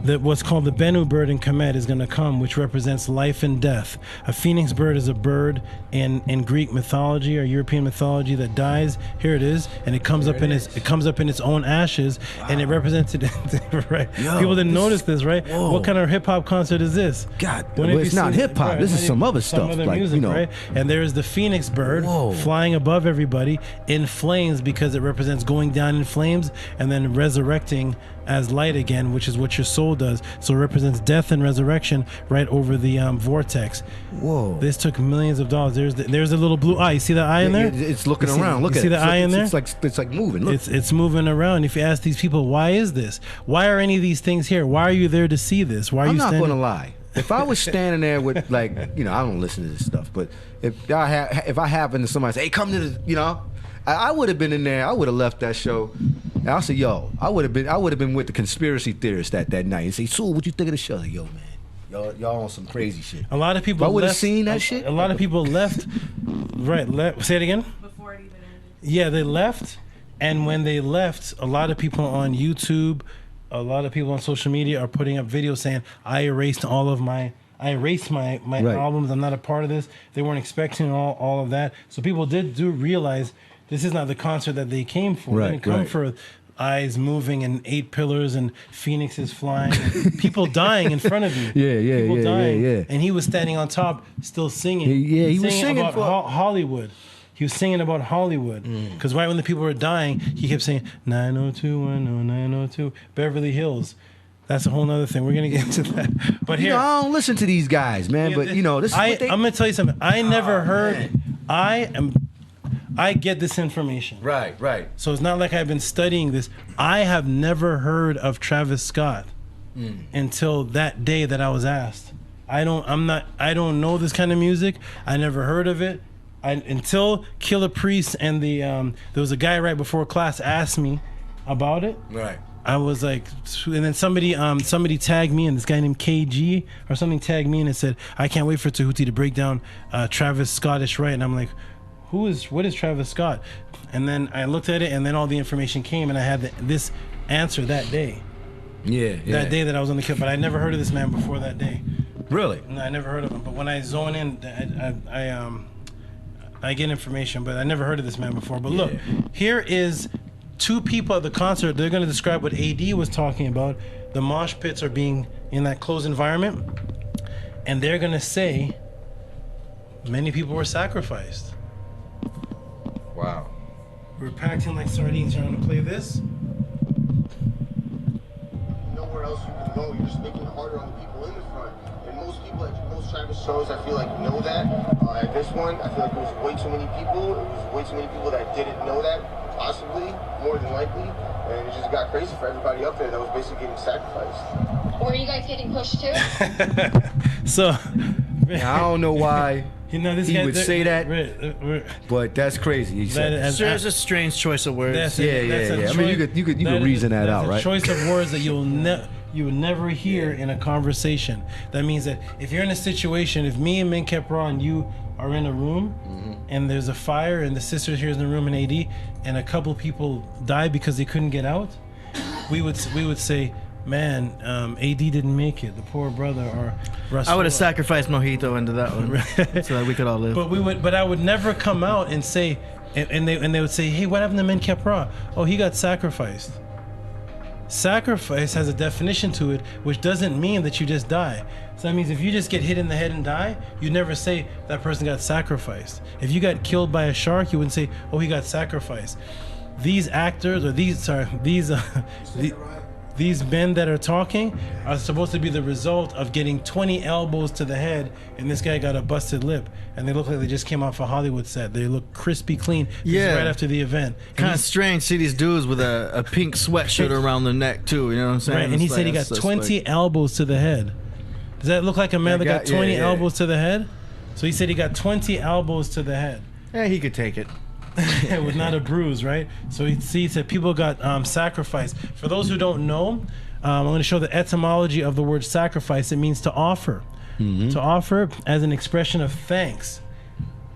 What's called the Bennu bird in Kemet is going to come, which represents life and death. A phoenix bird is a bird in Greek mythology or European mythology that dies. Here it is, and it comes up in its own ashes, and it represents it. Right? Yo, people didn't notice this, right? Whoa. What kind of hip hop concert is this? God, it's not hip hop. Right? This is some other stuff, other music, right? And there's the phoenix bird flying above everybody in flames because it represents going down in flames and then resurrecting as light again, which is what your soul does. So it represents death and resurrection right over the vortex. Whoa! This took millions of dollars. There's a little blue eye. You see the eye in there? It's looking around. Look at it. See the eye in there? It's like moving. Look. It's moving around. If you ask these people, why is this? Why are any of these things here? Why are you there to see this? Why are I'm you? not going to lie. If I was standing there with I don't listen to this stuff, but if I happened to somebody say, hey, come to the, I would have been in there. I would have left that show. And I said, yo, I would have been with the conspiracy theorists that night and say, Sue, what you think of the show? Like, yo, man, y'all on some crazy shit. A lot of people. I would have seen that shit. A lot of people left Say it again. Before it even ended. Yeah, they left, and when they left, a lot of people on YouTube, a lot of people on social media are putting up videos saying, I erased my albums. I'm not a part of this. They weren't expecting all of that. So people do realize this is not the concert that they came for. They didn't come for eyes moving and 8 pillars and phoenixes flying and people dying in front of you. People dying. And he was standing on top still singing. He was singing about Hollywood. He was singing about Hollywood. Because right when the people were dying, he kept saying 90210, 902, Beverly Hills. That's a whole other thing. We're going to get into that. But here, I don't listen to these guys, man. But this is what they... I'm going to tell you something. I never heard... I get this information. Right. So it's not like I've been studying this. I have never heard of Travis Scott until that day that I was asked. I don't know this kind of music. I never heard of it. Until Killer Priest and there was a guy right before class asked me about it. Right. I was like, and then somebody tagged me, and this guy named KG or something tagged me, and it said, I can't wait for Tehuti to break down Travis Scottish right. And I'm like, what is Travis Scott? And then I looked at it, and then all the information came, and I had this answer that day. That day that I was on the kill, but I never heard of this man before that day. Really? No, I never heard of him. But when I zone in, I get information, but I never heard of this man before. But look, here is 2 people at the concert. They're going to describe what AD was talking about. The mosh pits are being in that closed environment, and they're going to say many people were sacrificed. Wow. We're packed in like sardines. You're going to play this? Nowhere else you can go. You're just making it harder on the people in the front. And most people at most Travis shows, I feel like, know that. At this one, I feel like there was way too many people. It was way too many people that didn't know that, possibly, more than likely. And it just got crazy for everybody up there that was basically getting sacrificed. Were you guys getting pushed too? So, I don't know why. He would say that, but that's crazy. It's a strange choice of words. I mean, you could reason that out, right? Choice of words that you would never hear in a conversation. That means that if you're in a situation, if me and Min Kepra and you are in a room, and there's a fire, and the sister here is in the room in AD, and a couple people die because they couldn't get out, we would say, man, AD didn't make it, the poor brother, or Russell. I would have sacrificed Mojito into that one so that we could all live. But I would never come out and say, and they would say, hey, what happened to Min Kepra? Oh, he got sacrificed. Sacrifice has a definition to it, which doesn't mean that you just die. So that means if you just get hit in the head and die, you never say that person got sacrificed. If you got killed by a shark, you wouldn't say, oh, he got sacrificed. These actors, or these men that are talking are supposed to be the result of getting 20 elbows to the head, and this guy got a busted lip, and they look like they just came off a Hollywood set. They look crispy clean. This is right after the event. Kind of strange to see these dudes with a pink sweatshirt around their neck too. You know what I'm saying? Right, and he said he got 20 elbows to the head. Does that look like a man that got 20 elbows to the head? So he said he got 20 elbows to the head. Yeah, he could take it. With not a bruise, right? So he said people got sacrificed. For those who don't know, I'm going to show the etymology of the word sacrifice. It means to offer. To offer as an expression of thanks.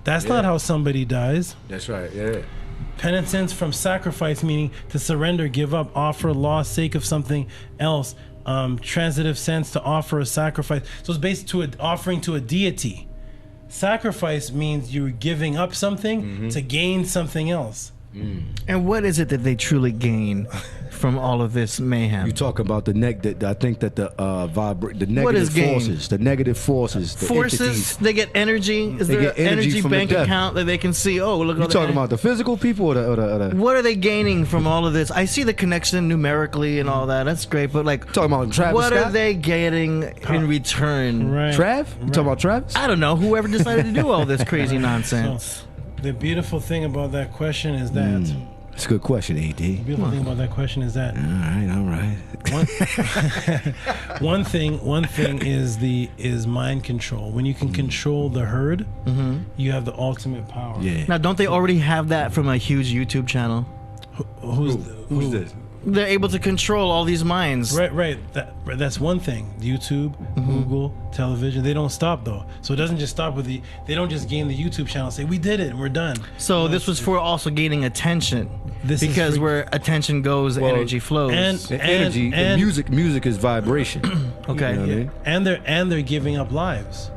That's not how somebody dies. That's right, yeah. Penitence from sacrifice, meaning to surrender, give up, offer, lost, sake of something else. Transitive sense, to offer a sacrifice. So it's based to an offering to a deity. Sacrifice means you're giving up something to gain something else. And what is it that they truly gain from all of this mayhem? You talk about the I think that the negative forces, the negative forces, the entities. They get energy. Is there an energy bank account that they can see? Oh, look. You talking about the physical people or the What are they gaining from all of this? I see the connection numerically and all that. That's great, but like talking about Travis what Scott? Are they getting in return? Right. You talking about Travis? I don't know. Whoever decided to do all this crazy nonsense. So, the beautiful thing about that question is that it's a good question, AD. The beautiful thing about that question is that all right. One thing is mind control. When you can control the herd, you have the ultimate power. Yeah. Now, don't they already have that from a huge YouTube channel? Who's this? they're able to control all these minds. Right. That's one thing. YouTube, Google, television, they don't stop though. So it doesn't just stop with they don't just gain the YouTube channel and say, we did it, we're done. So this was for also gaining attention. Because where attention goes, energy flows. And music is vibration. Okay. You know what I mean? And they're giving up lives.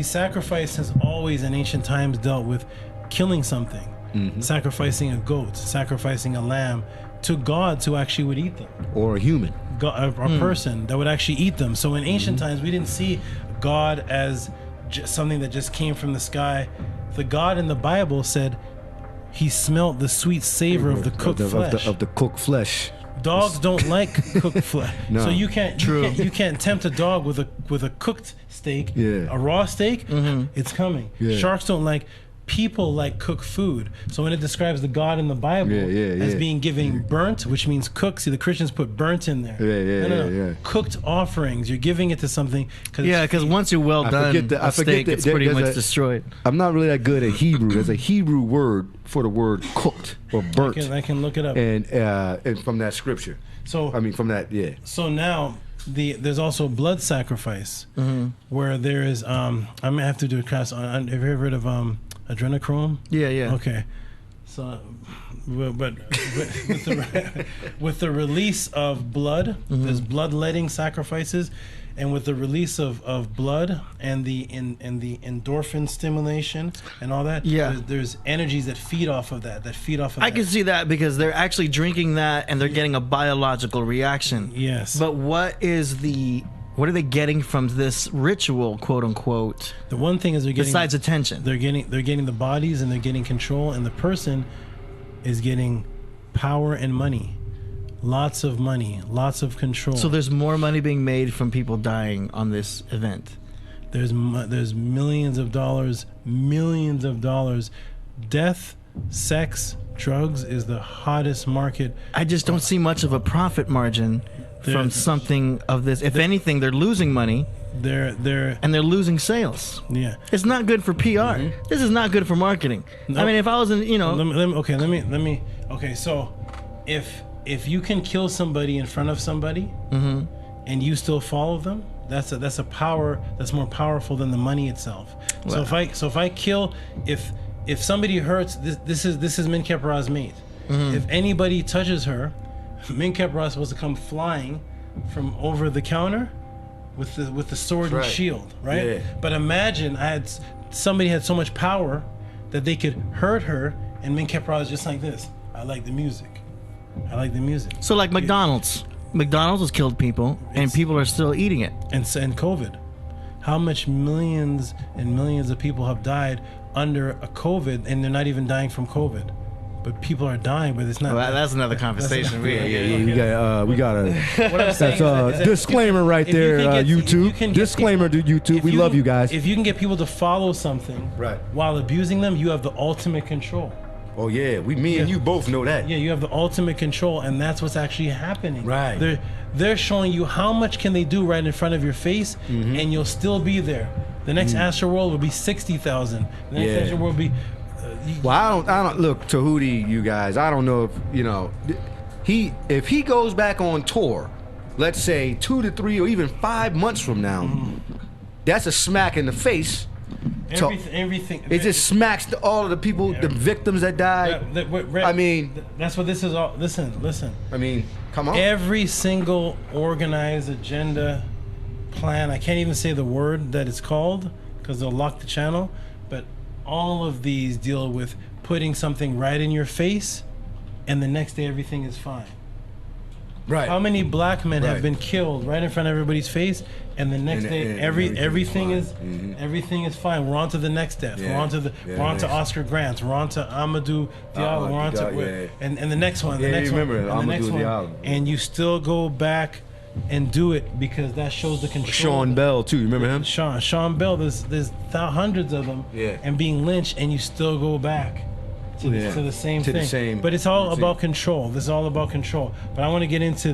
Sacrifice has always in ancient times dealt with killing something. Sacrificing a goat, sacrificing a lamb to gods who actually would eat them, or a human, a person that would actually eat them. So in ancient times, we didn't see God as something that just came from the sky. The God in the Bible said he smelt the sweet savor of the cooked flesh. Of the cooked flesh. Dogs don't like cooked flesh, No. so you can't tempt a dog with a cooked steak. Yeah. A raw steak, it's coming. Yeah. Sharks don't like. People like cooked food. So when it describes the God in the Bible as being given burnt, which means cooked, see the Christians put burnt in there. No. Cooked offerings. You're giving it to something. Because once you're well done, a steak, it's pretty much destroyed. I'm not really that good at Hebrew. There's a Hebrew word for the word cooked or burnt. I can look it up. And from that scripture. So from that, So now there's also blood sacrifice, where there is I'm gonna have to do a class on. Have you ever heard of adrenochrome? Yeah. Okay. So, but with the release of blood, there's bloodletting sacrifices, and with the release of blood and the endorphin stimulation and all that, there's energies that feed off of that. I can see that because they're actually drinking that and they're getting a biological reaction. Yes. But what are they getting from this ritual, quote unquote? The one thing is they're getting besides attention. They're getting the bodies and they're getting control, and the person is getting power and money. Lots of money, lots of control. So there's more money being made from people dying on this event. There's millions of dollars. Death, sex, drugs is the hottest market. I just don't see much of a profit margin from something of this. If anything, they're losing money. They're losing sales. Yeah, it's not good for PR. This is not good for marketing. No. I mean, if I was in, Okay, so if you can kill somebody in front of somebody, and you still follow them, that's a power that's more powerful than the money itself. Wow. So if I kill, if somebody hurts, this is Minkepara's mate. If anybody touches her, Minkepara is supposed to come flying from over the counter with the sword and shield, right? Yeah. But imagine somebody had so much power that they could hurt her, and Minkepara is just like this. I like the music. So like McDonald's. McDonald's has killed people, and people are still eating it. And COVID. How much millions and millions of people have died under a COVID, and they're not even dying from COVID. But people are dying, but it's not. Well, that's another conversation. We got a that's a disclaimer right there, YouTube. Disclaimer to YouTube. We love you guys. If you can get people to follow something while abusing them, you have the ultimate control. Oh yeah, me and you both know that. Yeah, you have the ultimate control, and that's what's actually happening. Right. They're showing you how much can they do right in front of your face, and you'll still be there. The next Astroworld will be 60,000. The next Astroworld will be. Well, I don't look, Tehuti, you guys. I don't know if if he goes back on tour, let's say 2 to 3 or even 5 months from now, that's a smack in the face. Everything. It just smacks all of the people, the victims that died. I mean, that's what this is all. Listen. I mean, come on. Every single organized agenda plan. I can't even say the word that it's called because they'll lock the channel. But all of these deal with putting something right in your face, and the next day everything is fine. Right. How many black men have been killed right in front of everybody's face, and the next day everything is fine. We're on to the next death. Yeah. We're on to Oscar Grant. We're on to Amadou Diallo. We're on to and the next one. The next one. And the next one. And you still go back and do it because that shows the control. Sean Bell too. You remember him? Sean Bell. There's hundreds of them. Yeah. And being lynched, and you still go back. to the same thing. But it's all about control. This is all about control. But I want to get into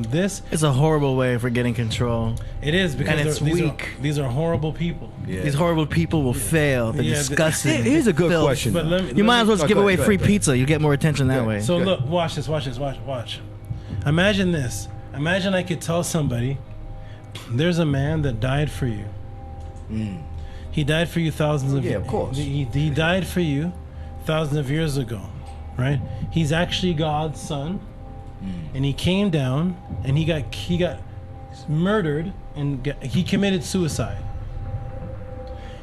this. It's a horrible way for getting control. It is, because and it's weak. These are horrible people. Yeah. These horrible people will fail. They're disgusting. Here's a good question. But you might as well just give away free pizza. You get more attention that way. So look, watch this. Watch. Imagine this. Imagine I could tell somebody, there's a man that died for you. He died for you thousands of years. Yeah, of course. He died for you thousands of years ago, right? He's actually God's son, and he came down and he got murdered and he committed suicide.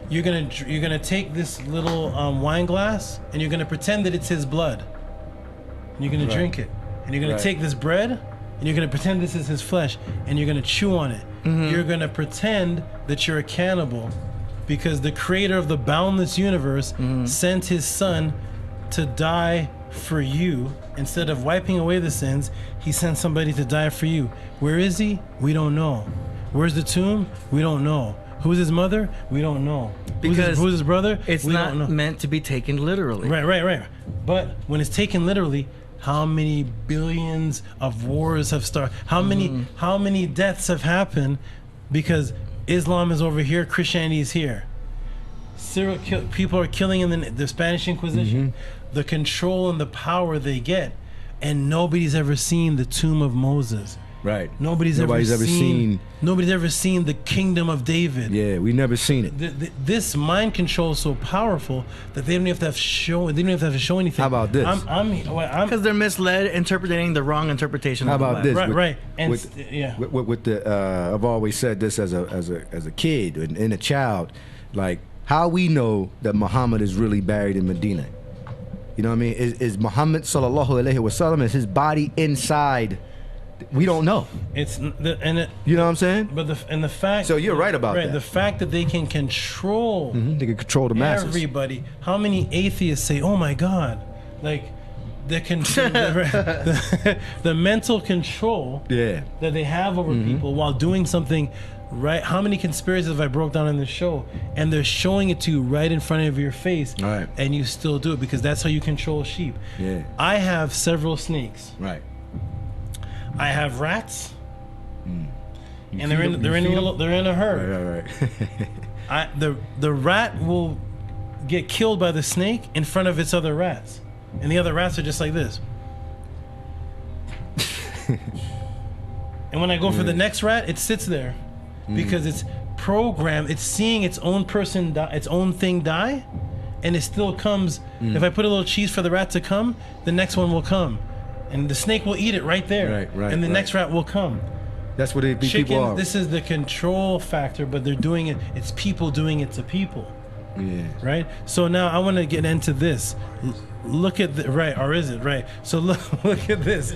You're gonna take this little wine glass and you're gonna pretend that it's his blood. And you're gonna drink it, and you're gonna take this bread and you're gonna pretend this is his flesh, and you're gonna chew on it. You're gonna pretend that you're a cannibal, because the creator of the boundless universe sent his son to die for you. Instead of wiping away the sins, he sent somebody to die for you. Where is he? We don't know. Where's the tomb? We don't know. Who's his mother? We don't know. Because who's his brother? It's we not don't know. meant to be taken literally. Right. But when it's taken literally, how many billions of wars have started? How many deaths have happened because Islam is over here, Christianity is here. People are killing in the Spanish Inquisition. The control and the power they get, and nobody's ever seen the tomb of Moses. Right. Nobody's ever seen the kingdom of David. Yeah, we never seen it. This mind control is so powerful that they don't have to show. They don't have to show anything. How about this? Because they're misled, interpreting the wrong interpretation. How of the about Bible. this? Right. And with the I've always said this as a kid and a child, like how we know that Muhammad is really buried in Medina. You know what I mean? Is Muhammad sallallahu alaihi wasallam, is his body inside? We don't know. You know what I'm saying? But the fact. So you're right about that. The fact that they can control. They can control the masses. Everybody. How many atheists say, "Oh my God," like the mental control that they have over people while doing something right? How many conspiracies have I broke down in the show, and they're showing it to you right in front of your face, and you still do it because that's how you control sheep. Yeah. I have several snakes. Right. I have rats, and they're in a herd. Right. The rat will get killed by the snake in front of its other rats, and the other rats are just like this. And when I go for the next rat, it sits there because it's programmed. It's seeing its own person die, its own thing die, and it still comes. If I put a little cheese for the rat to come, the next one will come. And the snake will eat it right there. Right. And the next rat will come. That's what these people are. This is the control factor, but they're doing it. It's people doing it to people. Yeah. Right? So now I want to get into this. Look at the, right, or is it? Right. So look at this.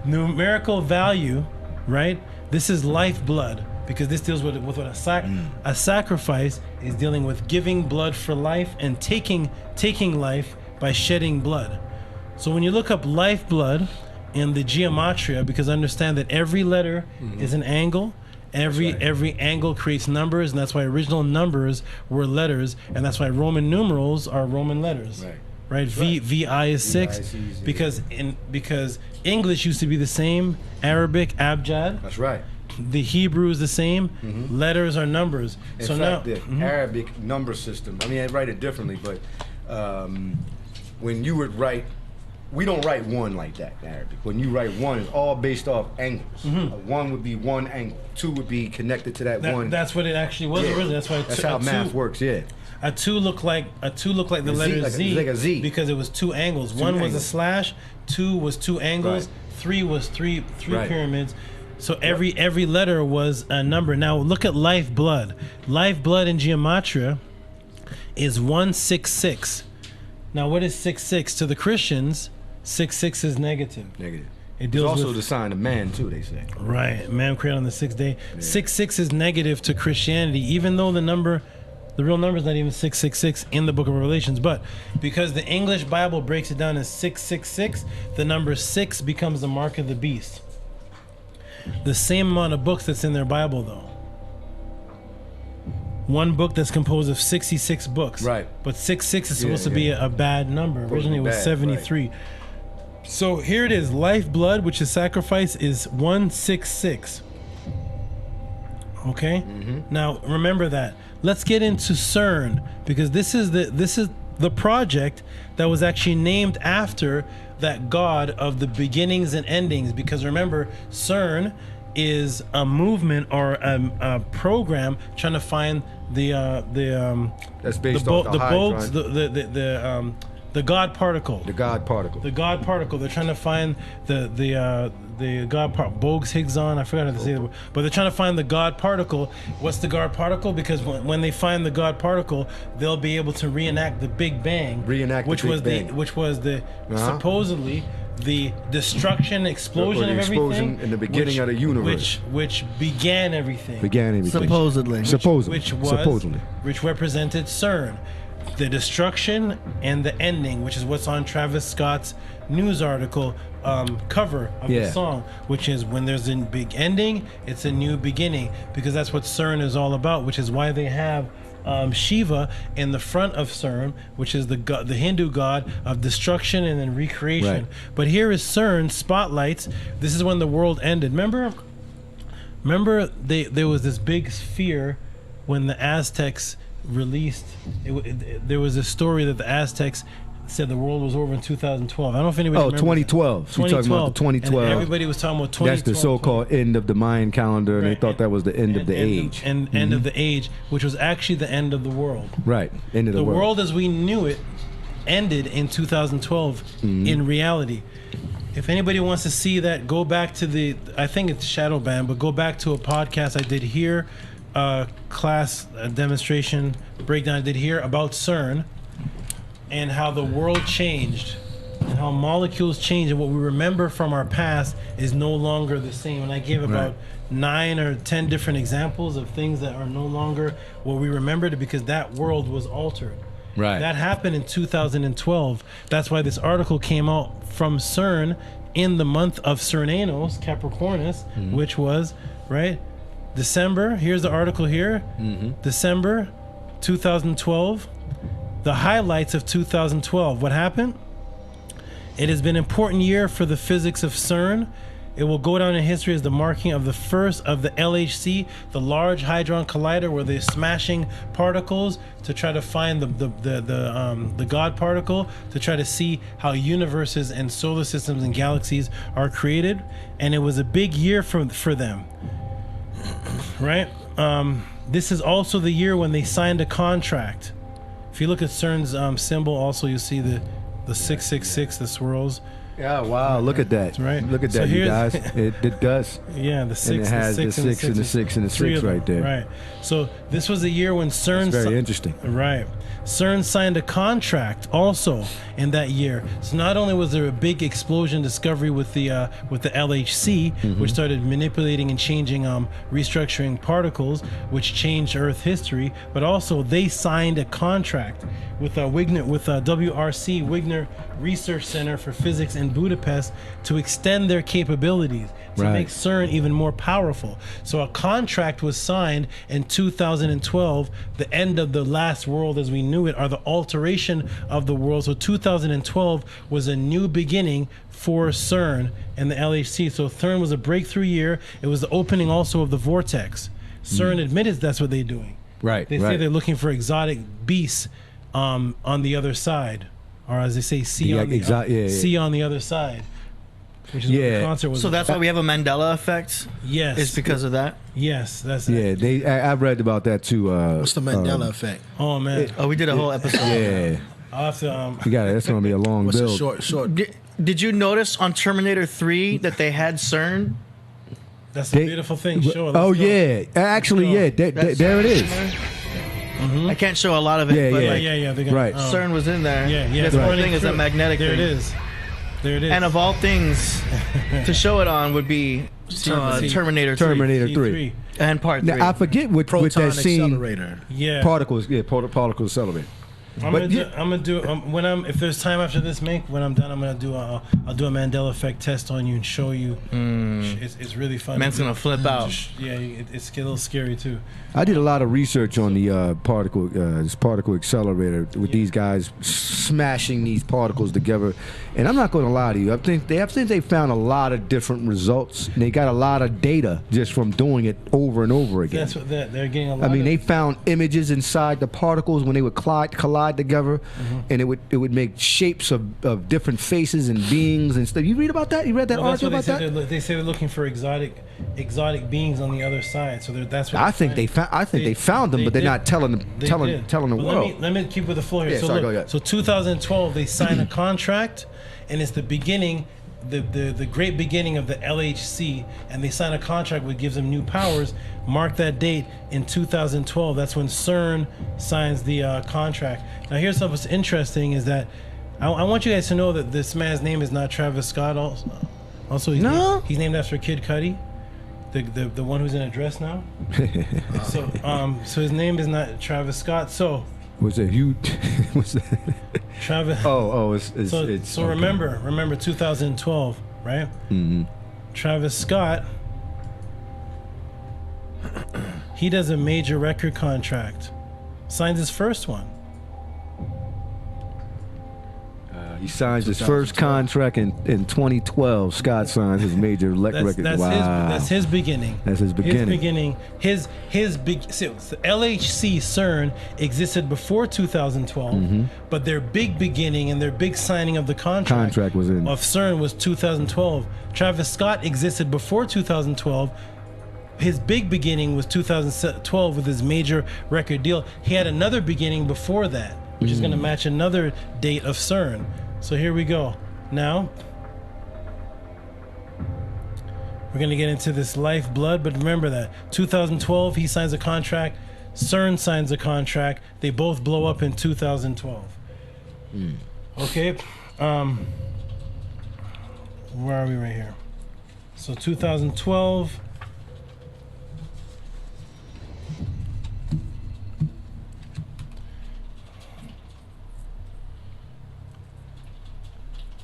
Numerical value, right? This is lifeblood, because this deals with what a sacrifice is dealing with giving blood for life and taking life by shedding blood. So when you look up lifeblood in the Gematria, because understand that every letter is an angle, every angle creates numbers, and that's why original numbers were letters, and that's why Roman numerals are Roman letters. Right? VI is 6, because English used to be the same, Arabic, abjad. That's right. The Hebrew is the same. Letters are numbers. In fact, the Arabic number system, I mean, I write it differently, but when you would write, we don't write one like that in Arabic. When you write one, it's all based off angles. One would be one angle. Two would be connected to that one. That's what it actually was originally. That's how math works. Yeah. A two looked like the letter Z, like a Z, because it was two angles. One was a slash. Two was two angles. Three was three pyramids. So every letter was a number. Now look at lifeblood. Lifeblood in Gematria is 166. Now what is 66 to the Christians? 66 is negative. It deals it's also with the sign of man too, they say. Right, man created on the 6th day. 66 is negative to Christianity, even though the real number is not even 666 in the Book of Revelations. But because the English Bible breaks it down as 666, the number 6 becomes the mark of the beast. The same amount of books that's in their Bible, though. one book that's composed of 66 books. Right. But 66 is supposed to be a bad number. Originally it was 73. So here it is. Lifeblood, which is sacrifice, is 166. Okay? Now remember that. Let's get into Cern, because this is the project that was actually named after that god of the beginnings and endings. Because remember, Cern is a movement or a program trying to find that's based off the Bogues, the God particle. The God particle. The God particle. They're trying to find the God particle. Bogues, Higgs on. I forgot how to say it, but they're trying to find the God particle. What's the God particle? Because when they find the God particle, they'll be able to reenact the Big Bang. Which was supposedly the destruction, explosion of everything in the beginning of the universe, which began everything. Supposedly. Which represented Cern, the destruction and the ending, which is what's on Travis Scott's news article cover of the song, which is when there's a big ending, it's a new beginning, because that's what Cern is all about, which is why they have Shiva in the front of Cern, which is the Hindu god of destruction and then recreation. Right. But here is Cern spotlights. This is when the world ended. Remember there was this big sphere when the Aztecs released. There was a story that the Aztecs said the world was over in 2012. I don't know if anybody remembers 2012. that. You're talking about the 2012. And everybody was talking about 2012. That's the so-called end of the Mayan calendar, and they thought that was the end of the age. End of the age, which was actually the end of the world. Right, end of the world. The world as we knew it ended in 2012 in reality. If anybody wants to see that, go back to I think it's Shadow Band, but go back to a podcast I did here, class demonstration breakdown I did here about Cern, and how the world changed and how molecules change, and what we remember from our past is no longer the same. And I gave about 9 or 10 different examples of things that are no longer what we remembered, because that world was altered. Right. That happened in 2012. That's why this article came out from Cern in the month of Cernunnos, Capricornus, which was, December. Here's the article here. December 2012. The highlights of 2012. What happened? It has been an important year for the physics of Cern. It will go down in history as the marking of the first of the LHC, the Large Hadron Collider, where they're smashing particles to try to find the God particle, to try to see how universes and solar systems and galaxies are created. And it was a big year for them, right? This is also the year when they signed a contract. If you look at CERN's symbol, also you see the 666, the swirls. Yeah, wow, look at that. Right. Look at that, you guys. It does. Yeah, the 6, and it has the 6, the 6 and the 6 and the 6 right there. Right. So this was the year when CERN... That's very interesting. Right. CERN signed a contract also in that year. So not only was there a big explosion discovery with the LHC, which started manipulating and changing, restructuring particles, which changed Earth history, but also they signed a contract with WRC, Wigner Research Center for Physics in Budapest, to extend their capabilities, to make CERN even more powerful. So a contract was signed in 2012, the end of the last world as we knew it, or the alteration of the world. So 2012 was a new beginning for CERN and the LHC. So CERN was a breakthrough year. It was the opening also of the vortex. CERN admitted that's what they're doing. Right. They say they're looking for exotic beasts on the other side, or as they say, see on the other side. Which is what the concert was. So that's why we have a Mandela effect. Yes, it's because of that. Yes, that's it. I've read about that too. What's the Mandela effect? Oh man, we did a whole episode. Yeah, I'll have to, you got it. That's gonna be a long What's build. A short. Did you notice on Terminator 3 that they had CERN? That's a beautiful thing. Sure. Actually, there it is. I can't show a lot of it, but right. CERN was in there. Yeah. The whole thing is a magnetic there thing. There it is. And of all things to show it on would be Terminator 3. Terminator 3. And part 3. Now, I forget with that scene. Accelerator. Particles, particle accelerator. I'm gonna do when I'm if there's time after this, when I'm done, I'll do a Mandela effect test on you and show you. It's really fun. Man's gonna flip out. It's a little scary too. I did a lot of research on the particle accelerator with these guys smashing these particles together, and I'm not going to lie to you. I think they found a lot of different results. And they got a lot of data just from doing it over and over again. That's what they're getting a lot. I mean, they found images inside the particles when they would collide together, and it would make shapes of different faces and beings and stuff. You read about that? You read that article about that? They say they're looking for exotic beings on the other side. So that's what I think they found them, but they're not telling the world. Let me keep with the flow here. Yeah, so 2012, they signed a contract, and it's the beginning, the great beginning of the LHC, and they sign a contract which gives them new powers. Mark that date in 2012. That's when Cern signs the contract. Now, here's something that's interesting is that I want you guys to know that this man's name is not Travis Scott. Also, he's named after Kid Cudi. The one who's in a dress now. So his name is not Travis Scott. So was it you? Was it Travis? It's so remember 2012, right? Mm-hmm. Travis Scott. He does a major record contract, signs his first one. He signs his first contract in 2012. Scott signs his major record. That's his beginning. That's his beginning. His big. So LHC Cern existed before 2012, but their big beginning and their big signing of the contract was in of Cern was 2012. Travis Scott existed before 2012. His big beginning was 2012 with his major record deal. He had another beginning before that, which is going to match another date of Cern. So here we go. Now, we're going to get into this lifeblood, but remember that 2012, he signs a contract, Cern signs a contract, they both blow up in 2012. Okay, where are we right here? So 2012,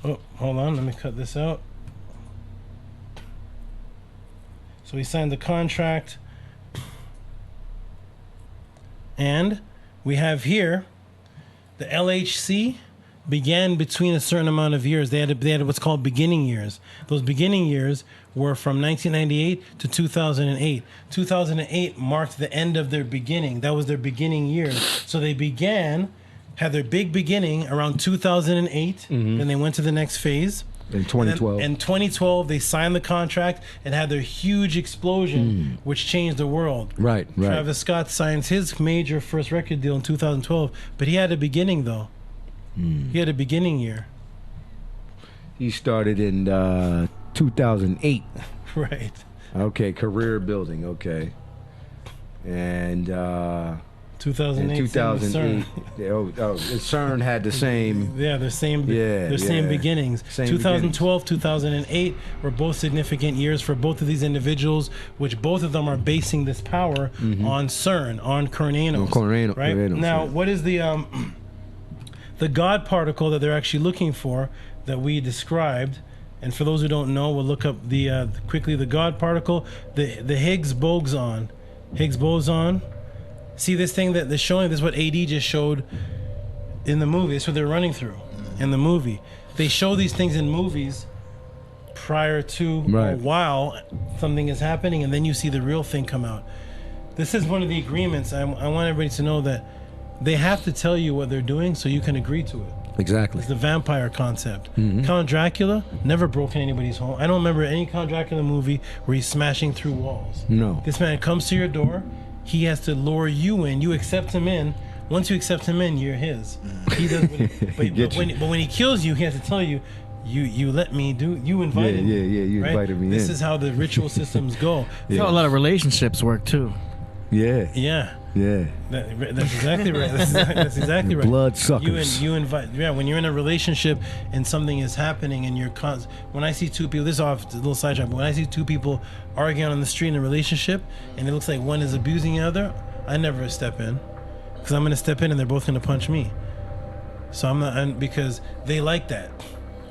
oh, hold on, let me cut this out. So he signed the contract, and we have here the LHC began between a certain amount of years. They had what's called beginning years. Those beginning years were from 1998 to 2008. 2008 marked the end of their beginning. That was their beginning years. So they had their big beginning around 2008, then they went to the next phase. In 2012. In 2012, they signed the contract and had their huge explosion, which changed the world. Right. Travis Scott signs his major first record deal in 2012, but he had a beginning, though. He had a beginning year. He started in 2008. Right. Okay, career building, okay. And 2008. CERN had the same. Yeah, their same beginnings. 2012, 2008 were both significant years for both of these individuals, which both of them are basing this power on Cern, on Cernunnos. Right? Now, what is the God particle that they're actually looking for that we described? And for those who don't know, we'll look up quickly the God particle, the Higgs Boson. Higgs Boson. See this thing that they're showing? This is what AD just showed in the movie. That's what they're running through in the movie. They show these things in movies prior to or while something is happening, and then you see the real thing come out. This is one of the agreements. I want everybody to know that they have to tell you what they're doing so you can agree to it. Exactly. It's the vampire concept. Count Dracula never broke in anybody's home. I don't remember any Count Dracula movie where he's smashing through walls. No. This man comes to your door. He has to lure you in. You accept him in. Once you accept him in, you're his. He does. But when he kills you, he has to tell you, you let me do. You invited me. Yeah. You invited me in. This is how the ritual systems go. That's how a lot of relationships work too. Yeah. That's exactly right. That's exactly right. Blood suckers. You invite. Yeah, when you're in a relationship and something is happening, and when I see two people, this is off a little sidetrack. But when I see two people arguing on the street in a relationship, and it looks like one is abusing the other, I never step in, because I'm going to step in and they're both going to punch me. So I'm not, and because they like that.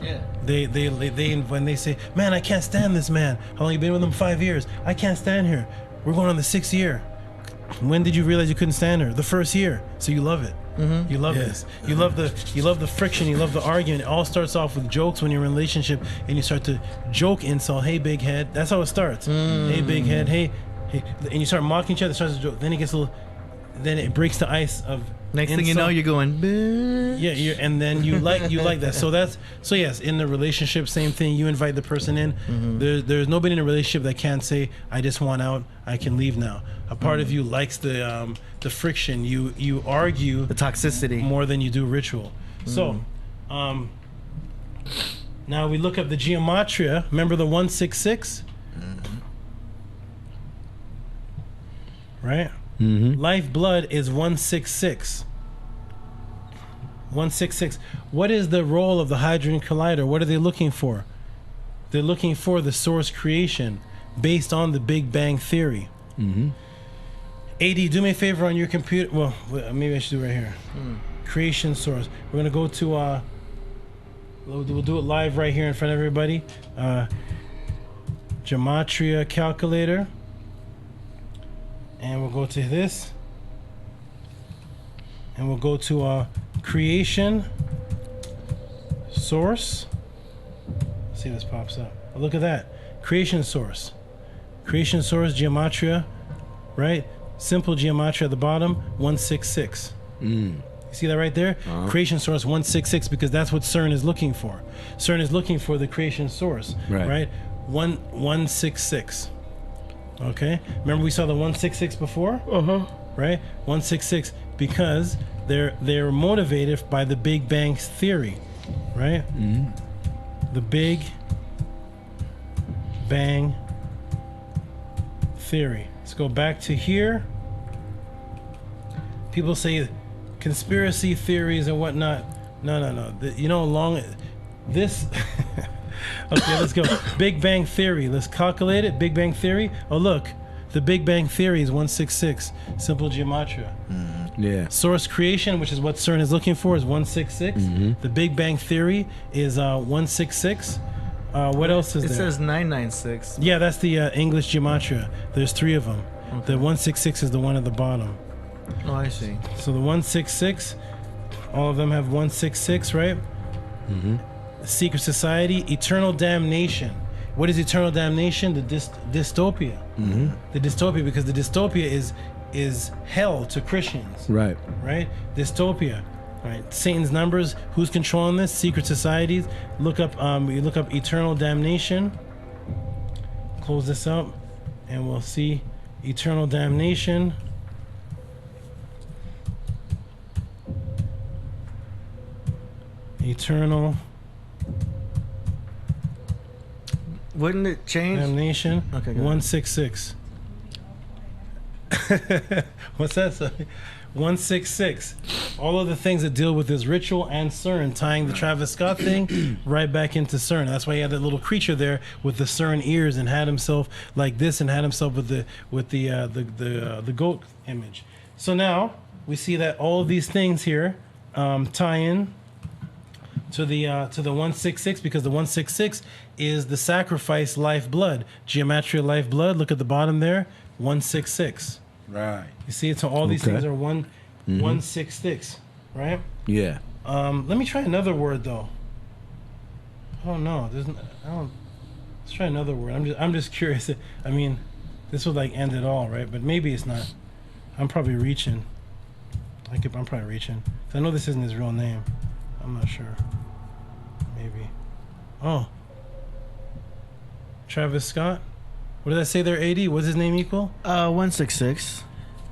Yeah. They when they say, man, I can't stand this man. How long you been with him? 5 years. I can't stand her. We're going on the 6th year. When did you realize you couldn't stand her? The 1st year. So you love it. You love this. You love the friction. You love the argument. It all starts off with jokes when you're in a relationship, and you start to joke, insult. Hey, big head. That's how it starts. Hey, big head. Hey, and you start mocking each other. Starts to joke. Then it gets a little. Then it breaks the ice of. Next thing you know, you're going. Yeah, and then you like that. So yes, in the relationship, same thing. You invite the person in. There's nobody in a relationship that can't say, I just want out. I can leave now. A part of you likes the friction. You argue the toxicity more than you do ritual. So, now we look up the Gematria. Remember the 166, right? Life blood is 166. 166. What is the role of the Hadron Collider? What are they looking for? They're looking for the source creation based on the Big Bang Theory. AD, do me a favor on your computer. Well, maybe I should do it right here. Creation source. We're gonna go to. We'll do it live right here in front of everybody. Gematria calculator. And we'll go to this. And we'll go to creation source. Let's see if this pops up. Oh, look at that. Creation source. Creation source, Gematria, right? Simple Gematria at the bottom, 166. You see that right there? Creation source 166, because that's what Cern is looking for. Cern is looking for the creation source, right? 166. Okay, remember we saw the 166 before, right? 166 because they're motivated by the Big Bang Theory, right? The Big Bang Theory. Let's go back to here. People say conspiracy theories and whatnot. No. You know, this. Okay, let's go. Big Bang Theory. Let's calculate it. Big Bang Theory. Oh, look. The Big Bang Theory is 166. Simple Gematria. Yeah. Source creation, which is what Cern is looking for, is 166. The Big Bang Theory is 166. What else is there? It says 996. Yeah, that's the English Gematria. There's 3 of them. The 166 is the one at the bottom. Oh, I see. So the 166, all of them have 166, right? Secret Society, eternal damnation. What is eternal damnation? The dystopia. The dystopia, because the dystopia is hell to Christians. Right. Dystopia. Right. Satan's numbers. Who's controlling this? Secret societies. Look up. You look up eternal damnation. Close this up, and we'll see eternal damnation. Eternal. Wouldn't it change? Damnation. Okay. 166. What's that say? 166. All of the things that deal with this ritual and Cern, tying the Travis Scott thing right back into Cern. That's why he had that little creature there with the Cern ears and had himself like this and had himself with the goat image. So now we see that all of these things here tie in to the 166, because the 166 is the sacrifice lifeblood, Gematria lifeblood. Look at the bottom there, 166. Right. You see it. So all these things are 166, right? Yeah. Let me try another word though. I don't know. Let's try another word. I'm just curious. I mean, this would like end it all, right? But maybe it's not. I'm probably reaching. I'm probably reaching. I know this isn't his real name. I'm not sure. Maybe. Oh. Travis Scott? What did I say there, 80? What's his name equal? 166.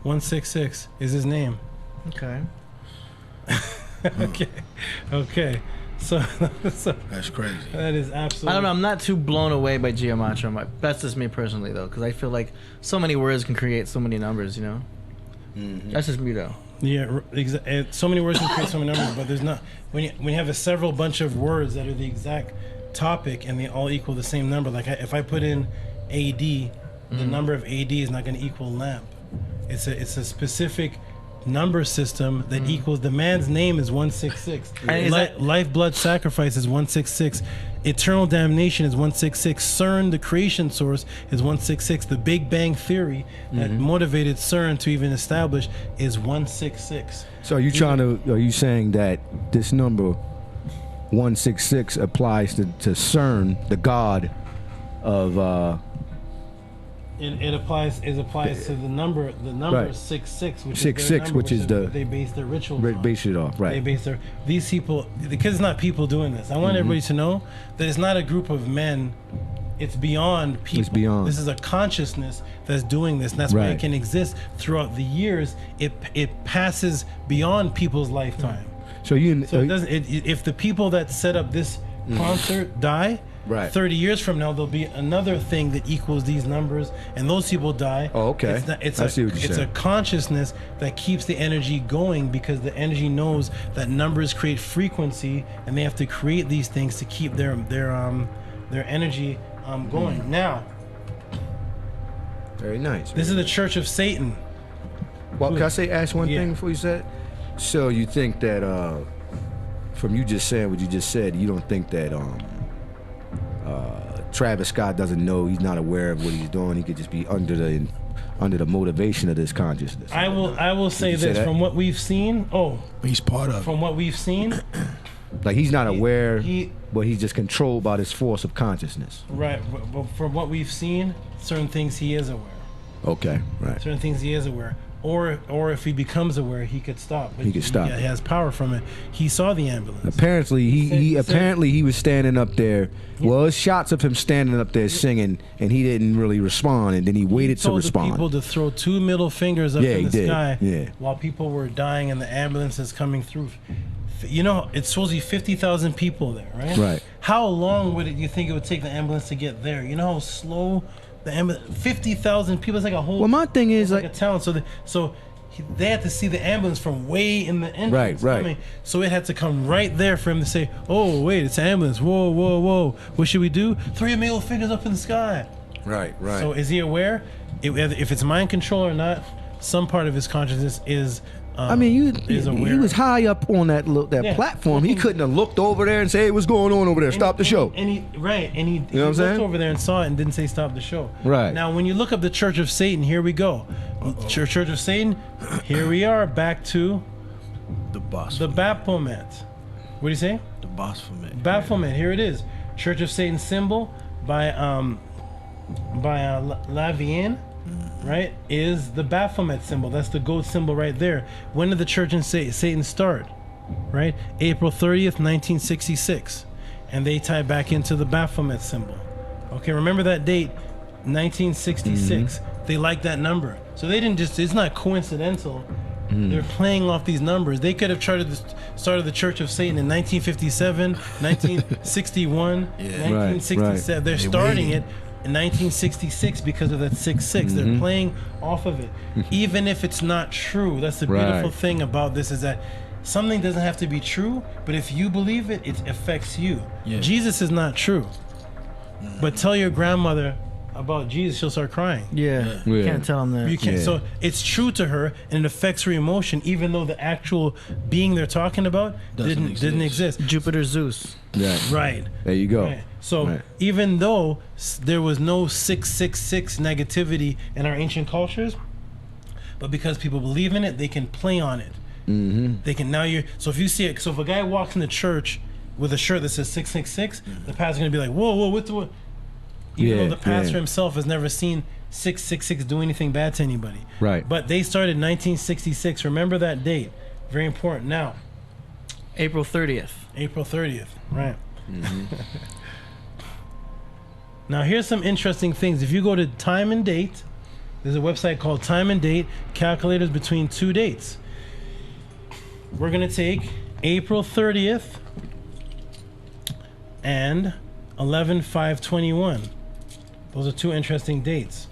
166 is his name. Okay. Okay. So that's crazy. That is absolutely. I don't know. I'm not too blown away by Gematria. That's just me personally, though, because I feel like so many words can create so many numbers. You know. That's just me, though. Yeah, so many words can create so many numbers, but there's not when you have several bunch of words that are the exact topic and they all equal the same number. Like if I put in AD, the number of AD is not going to equal lamp. It's a specific number system that equals the man's name is 166. Lifeblood sacrifice is 166. Eternal damnation is 166. Cern, the creation source, is 166. The Big Bang theory that motivated Cern to even establish is 166. So are you saying that this number 166 applies to Cern, the god of It applies to the number right. 66, which 66, which is the they base their rituals on. Base it off, right? They base these people, because it's not people doing this. I want everybody to know that it's not a group of men. It's beyond people. It's beyond. This is a consciousness that's doing this, and that's why it can exist throughout the years. It passes beyond people's lifetime. So it doesn't. If the people that set up this concert die. Right. 30 years from now, there'll be another thing that equals these numbers, and those people die. Oh, okay. It's I see what you're it's saying. a consciousness that keeps the energy going, because the energy knows that numbers create frequency, and they have to create these things to keep their energy going. Now, very nice. This is the Church of Satan. Well, can I ask one thing before you said? So you think that from you just saying what you just said, you don't think that Travis Scott doesn't know, he's not aware of what he's doing, he could just be under the motivation of this consciousness? I will say this, from what we've seen. He's part of. From what we've seen, like he's not aware, but he's just controlled by this force of consciousness. Right, but from what we've seen, certain things he is aware. Okay, right. Certain things he is aware. Or if he becomes aware, he could stop. But he could stop. He has power from it. He saw the ambulance. Apparently, he was standing up there. Well, there's shots of him standing up there singing, and he didn't really respond, and then he waited to respond. He told the people to throw 2 middle fingers up in the sky while people were dying and the ambulance is coming through. You know, it's supposed to be 50,000 people there, right? Right. How long would you think it would take the ambulance to get there? You know how slow the ambulance, 50,000 people, it's like a whole. Well, my thing is like a town. So they had to see the ambulance from way in the entrance. Right. So it had to come right there for him to say, "Oh, wait, it's an ambulance. Whoa, whoa, whoa. What should we do? Throw your middle fingers up in the sky." Right. So is he aware? If it's mind control or not, some part of his consciousness is. I mean, he was high up on that platform. He couldn't have looked over there and say, "Hey, what's going on over there? Stop the show." And he you know what I'm saying? looked over there and saw it and didn't say stop the show. Right. Now, when you look up the Church of Satan, here we go. Church of Satan. Here we are back to the Baphomet. What do you say? The Baphomet. Baphomet. Here it is. Church of Satan symbol by Lavienne. Right, is the Baphomet symbol. That's the goat symbol right there. When did the Church of Satan start? Right, April 30th, 1966, and they tie back into the Baphomet symbol. Okay, remember that date, 1966. They like that number, so they didn't just. It's not coincidental. They're playing off these numbers. They could have started the Church of Satan in 1957, 1961, 1967. Right. They're starting it in 1966 because of that 66. They're playing off of it, even if it's not true. That's the beautiful thing about this, is that something doesn't have to be true, but if you believe it, it affects you. Jesus is not true, but tell your grandmother about Jesus, she'll start crying. You can't tell them that. You can't. So it's true to her, and it affects her emotion, even though the actual being they're talking about didn't exist. Jupiter, Zeus. Right. There you go. Right. So even though there was no 666 negativity in our ancient cultures, but because people believe in it, they can play on it. They can so if you see it, so if a guy walks in the church with a shirt that says 666, the pastor's gonna be like, whoa, what's the? Even though the pastor himself has never seen 666 do anything bad to anybody. Right. But they started 1966. Remember that date. Very important. Now, April 30th. April 30th. Right. Now, here's some interesting things. If you go to Time and Date, there's a website called Time and Date, calculators between 2 dates. We're going to take April 30th and 11/5/21. Those are 2 interesting dates.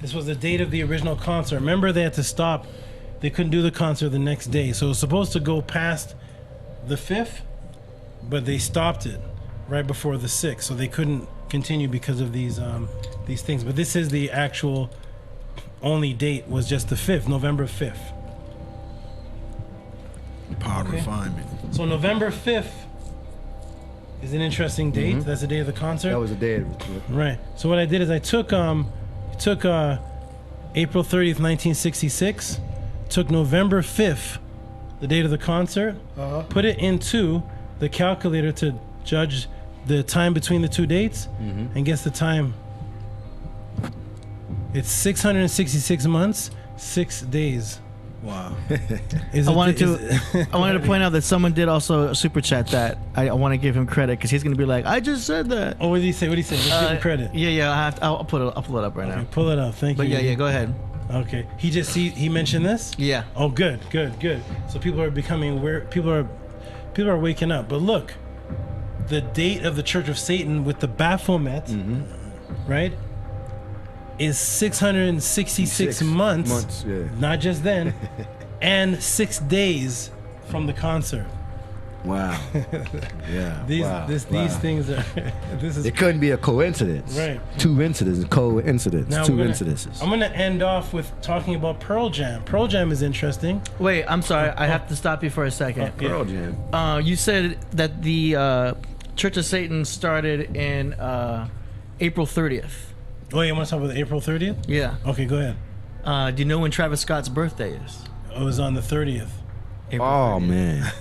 This was the date of the original concert. Remember, they had to stop. They couldn't do the concert the next day. So it was supposed to go past the 5th, but they stopped it right before the 6th. So they couldn't continue because of these things. But this is the actual only date was just the 5th, November 5th. Power Okay. refinement. So November 5th is an interesting date. That's the day of the concert. That was the day. Right. So what I did is I took April 30th, 1966, took November 5th, the date of the concert, put it into the calculator to judge the time between the two dates, and guess the time. It's 666 months, 6 days. Wow. Is I it- wanted is- to point out that someone did also super chat that. I want to give him credit because he's going to be like, I just said that. Oh, what did he say? What did he say? Let's give him credit. Yeah. I'll pull it up right now. Pull it up. Thank But you. yeah, go ahead. Okay. He mentioned this? Yeah. Oh, good. So people are becoming aware. People are waking up. But look, the date of the Church of Satan with the Baphomet, right, is 666 months. Yeah. Not just then, and 6 days from the concert. Wow. Yeah. These things are. This is. It couldn't be a coincidence. Right. Two incidents. Coincidence. Now Two we're gonna- incidences. I'm gonna end off with talking about Pearl Jam. Pearl Jam is interesting. Wait, I'm sorry. I have to stop you for a second. Yeah. Pearl Jam. You said that the Church of Satan started in April 30th. Oh, you want to talk about April 30th? Yeah. Okay, go ahead. Do you know when Travis Scott's birthday is? It was on the 30th. April Oh 30th. man.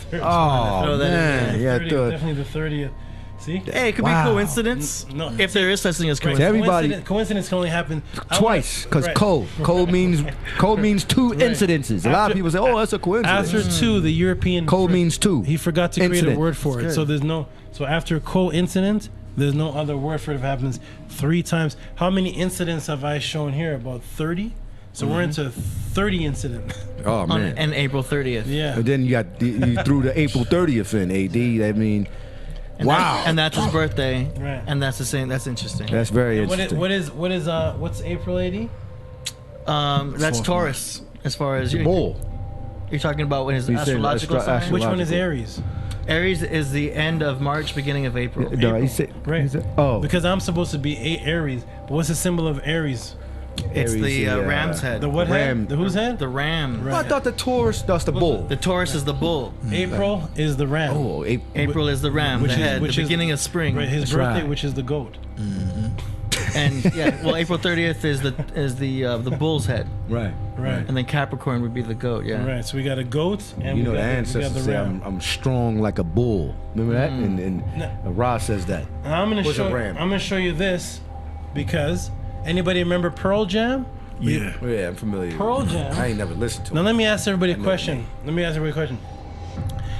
Throw Oh that in man. The Yeah. 30th, definitely the 30th. See? Hey, it could Wow. be coincidence. No. If there is such thing as Right. coincidence. Everybody- Coincidence can only happen Twice, because Right. code means two incidences. A lot of After- people say, "Oh, that's a coincidence." After two, the European Code means two. He forgot to create Incident. a word for it. Good. So there's no. So after coincident, there's no other word for it if it happens 3 times. How many incidents have I shown here? About 30. So we're into 30 incident. Oh man. And April 30th. Yeah. And then you threw the April 30th in AD. I mean, wow. And that's his birthday. Right. And that's the same. That's interesting. That's very What interesting. what's April 80? That's Taurus. As far as The bull. You're talking about when his You said astrological sign. Which one is Logical. Aries? Aries is the end of March, beginning of April. No, he said, Right. he said- oh, Because I'm supposed to be Aries. But what's the symbol of Aries? It's Aries, the the, ram's head. The what ram. head? The whose head? The ram. I thought the Taurus. That's the bull. The Taurus is the bull. April is the ram. Oh, April is the ram, Which the is- head, which the is- beginning of spring. Right, his That's birthday, right. which is the goat. And yeah, well, April 30th is the bull's head, right. Right. and then Capricorn would be the goat. Yeah. Right. So we got a goat, and You know we the got ancestors the say ram. I'm strong like a bull. Remember that? And No. Ra says that. And I'm gonna What's a show. ram? I'm gonna show you this because anybody remember Pearl Jam? Yeah. Yeah, I'm familiar. Pearl Jam. I ain't never listened to Now it. let me ask everybody a know question. Let me ask everybody a question.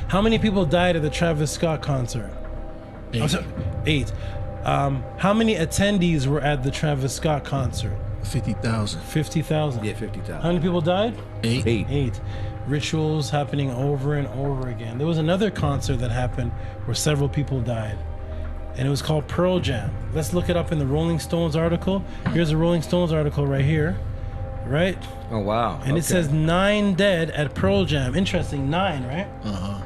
How many people died at the Travis Scott concert? 8. I'm sorry, 8. How many attendees were at the Travis Scott concert? 50,000. 50,000. Yeah, How 50,000. many people died? 8. 8. Rituals happening over and over again. There was another concert that happened where several people died, and it was called Pearl Jam. Let's look it up in the Rolling Stones article. Here's a Rolling Stones article right here, right? Oh wow. And it says 9 dead at Pearl Jam. Interesting, 9, right? Uh-huh.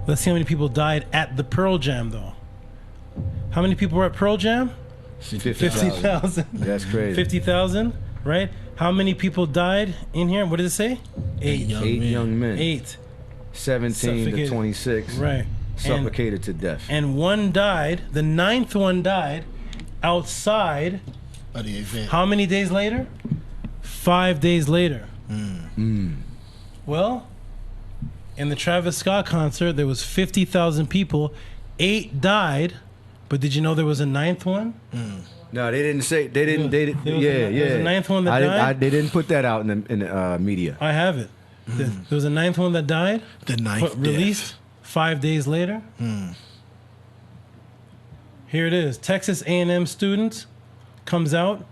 Let's see how many people died at the Pearl Jam, though. How many people were at Pearl Jam? 50,000. That's crazy. 50,000, right? How many people died in here? What did it say? 8. 8 young men. 8. 17 to Suffocated. 26. Right. Suffocated to death. And one died, the 9th one died outside. By the event. How many days later? 5 days later. Well, in the Travis Scott concert, there was 50,000 people. 8 died, but did you know there was a 9th one? No, they didn't say. They didn't. They didn't. There was Yeah, a- yeah. there was a 9th one that died? They didn't put that out in the media. I have it. There was a 9th one that died. The 9th But released 5 days later. Here it is. Texas A&M student comes out,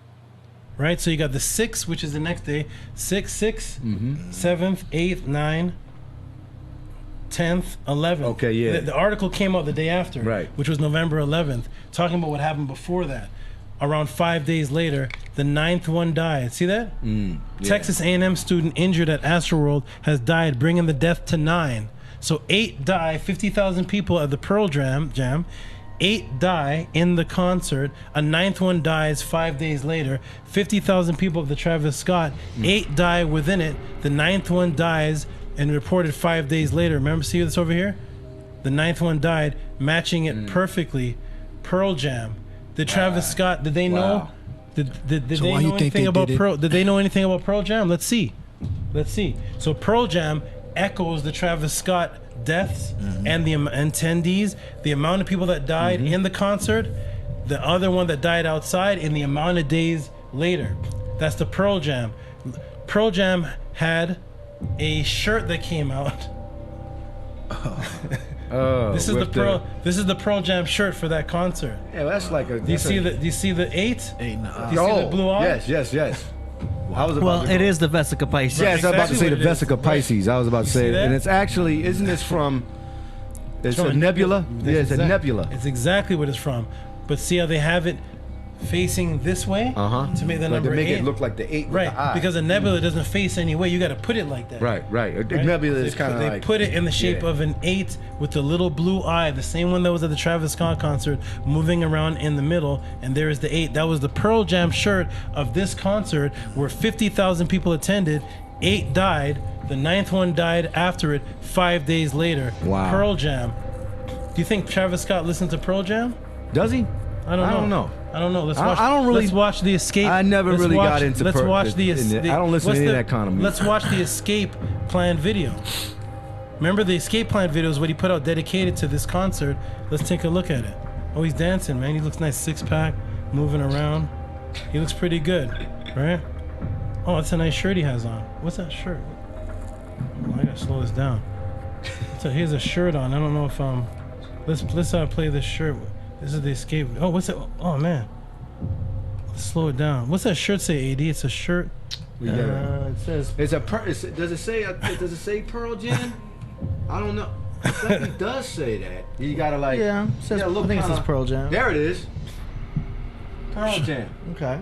right? So you got the 6th, which is the next day. 6th, 7th, 8th, 9th, 10th, 11th. Okay, yeah. The article came out the day after, Right. which was November 11th, talking about what happened before that. Around 5 days later, the 9th one died. See that? Texas A&M student injured at Astroworld has died, bringing the death to 9. So 8 die, 50,000 people at the Pearl Jam, 8 die in the concert. A 9th one dies 5 days later. 50,000 people of the Travis Scott. 8 die within it. The 9th one dies and reported 5 days later. Remember, see this over here? The 9th one died, matching it perfectly. Pearl Jam. Did Travis Scott? Did they know? Did So they why you know think anything they about did it? Pearl? Did they know anything about Pearl Jam? Let's see. So Pearl Jam echoes the Travis Scott deaths and the attendees, the amount of people that died in the concert, the other one that died outside, and the amount of days later. That's the Pearl Jam. Pearl Jam had a shirt that came out. This is the Pearl Jam shirt for that concert. Yeah, that's like a. Do you see the 8? Do you see the blue eye? Yes. I was about Well, to it is the Vesica Pisces. Yes, I was about to say the Vesica Pisces. I was about to say, that? and it's actually, isn't this from? It's from a nebula. Yeah, it's a exact- nebula. It's exactly what it's from. But see how they have it facing this way to make the Like number to make 8? it look like the 8 with Right, the eye. because a nebula doesn't face any way. You got to put it like that. Right. A Right? nebula is They kind of They like put it in the shape of an 8 with the little blue eye, the same one that was at the Travis Scott concert, moving around in the middle, and there is the 8. That was the Pearl Jam shirt of this concert where 50,000 people attended, 8 died, the 9th one died after it 5 days later. Wow. Pearl Jam. Do you think Travis Scott listened to Pearl Jam? Does he? I don't know. Let's watch. I don't really. Let's watch the Escape. I never let's really watch, got into. Let's watch the. I don't listen to any of that kind of music. Let's watch the Escape Plan video. Remember the Escape Plan video is what he put out dedicated to this concert. Let's take a look at it. Oh, he's dancing, man. He looks nice, 6-pack, moving around. He looks pretty good, right? Oh, that's a nice shirt he has on. What's that shirt? Oh, I gotta slow this down. So he has a shirt on. I don't know if Let's play this shirt. This is the Escape. Oh, what's that? Oh man. Let's slow it down. What's that shirt say, AD? It's a shirt. It says. Does it say Pearl Jam? I don't know. I think it does say that. You gotta like. Yeah, it says, look I think it kinda- says Pearl Jam. There it is. Pearl Jam. Okay.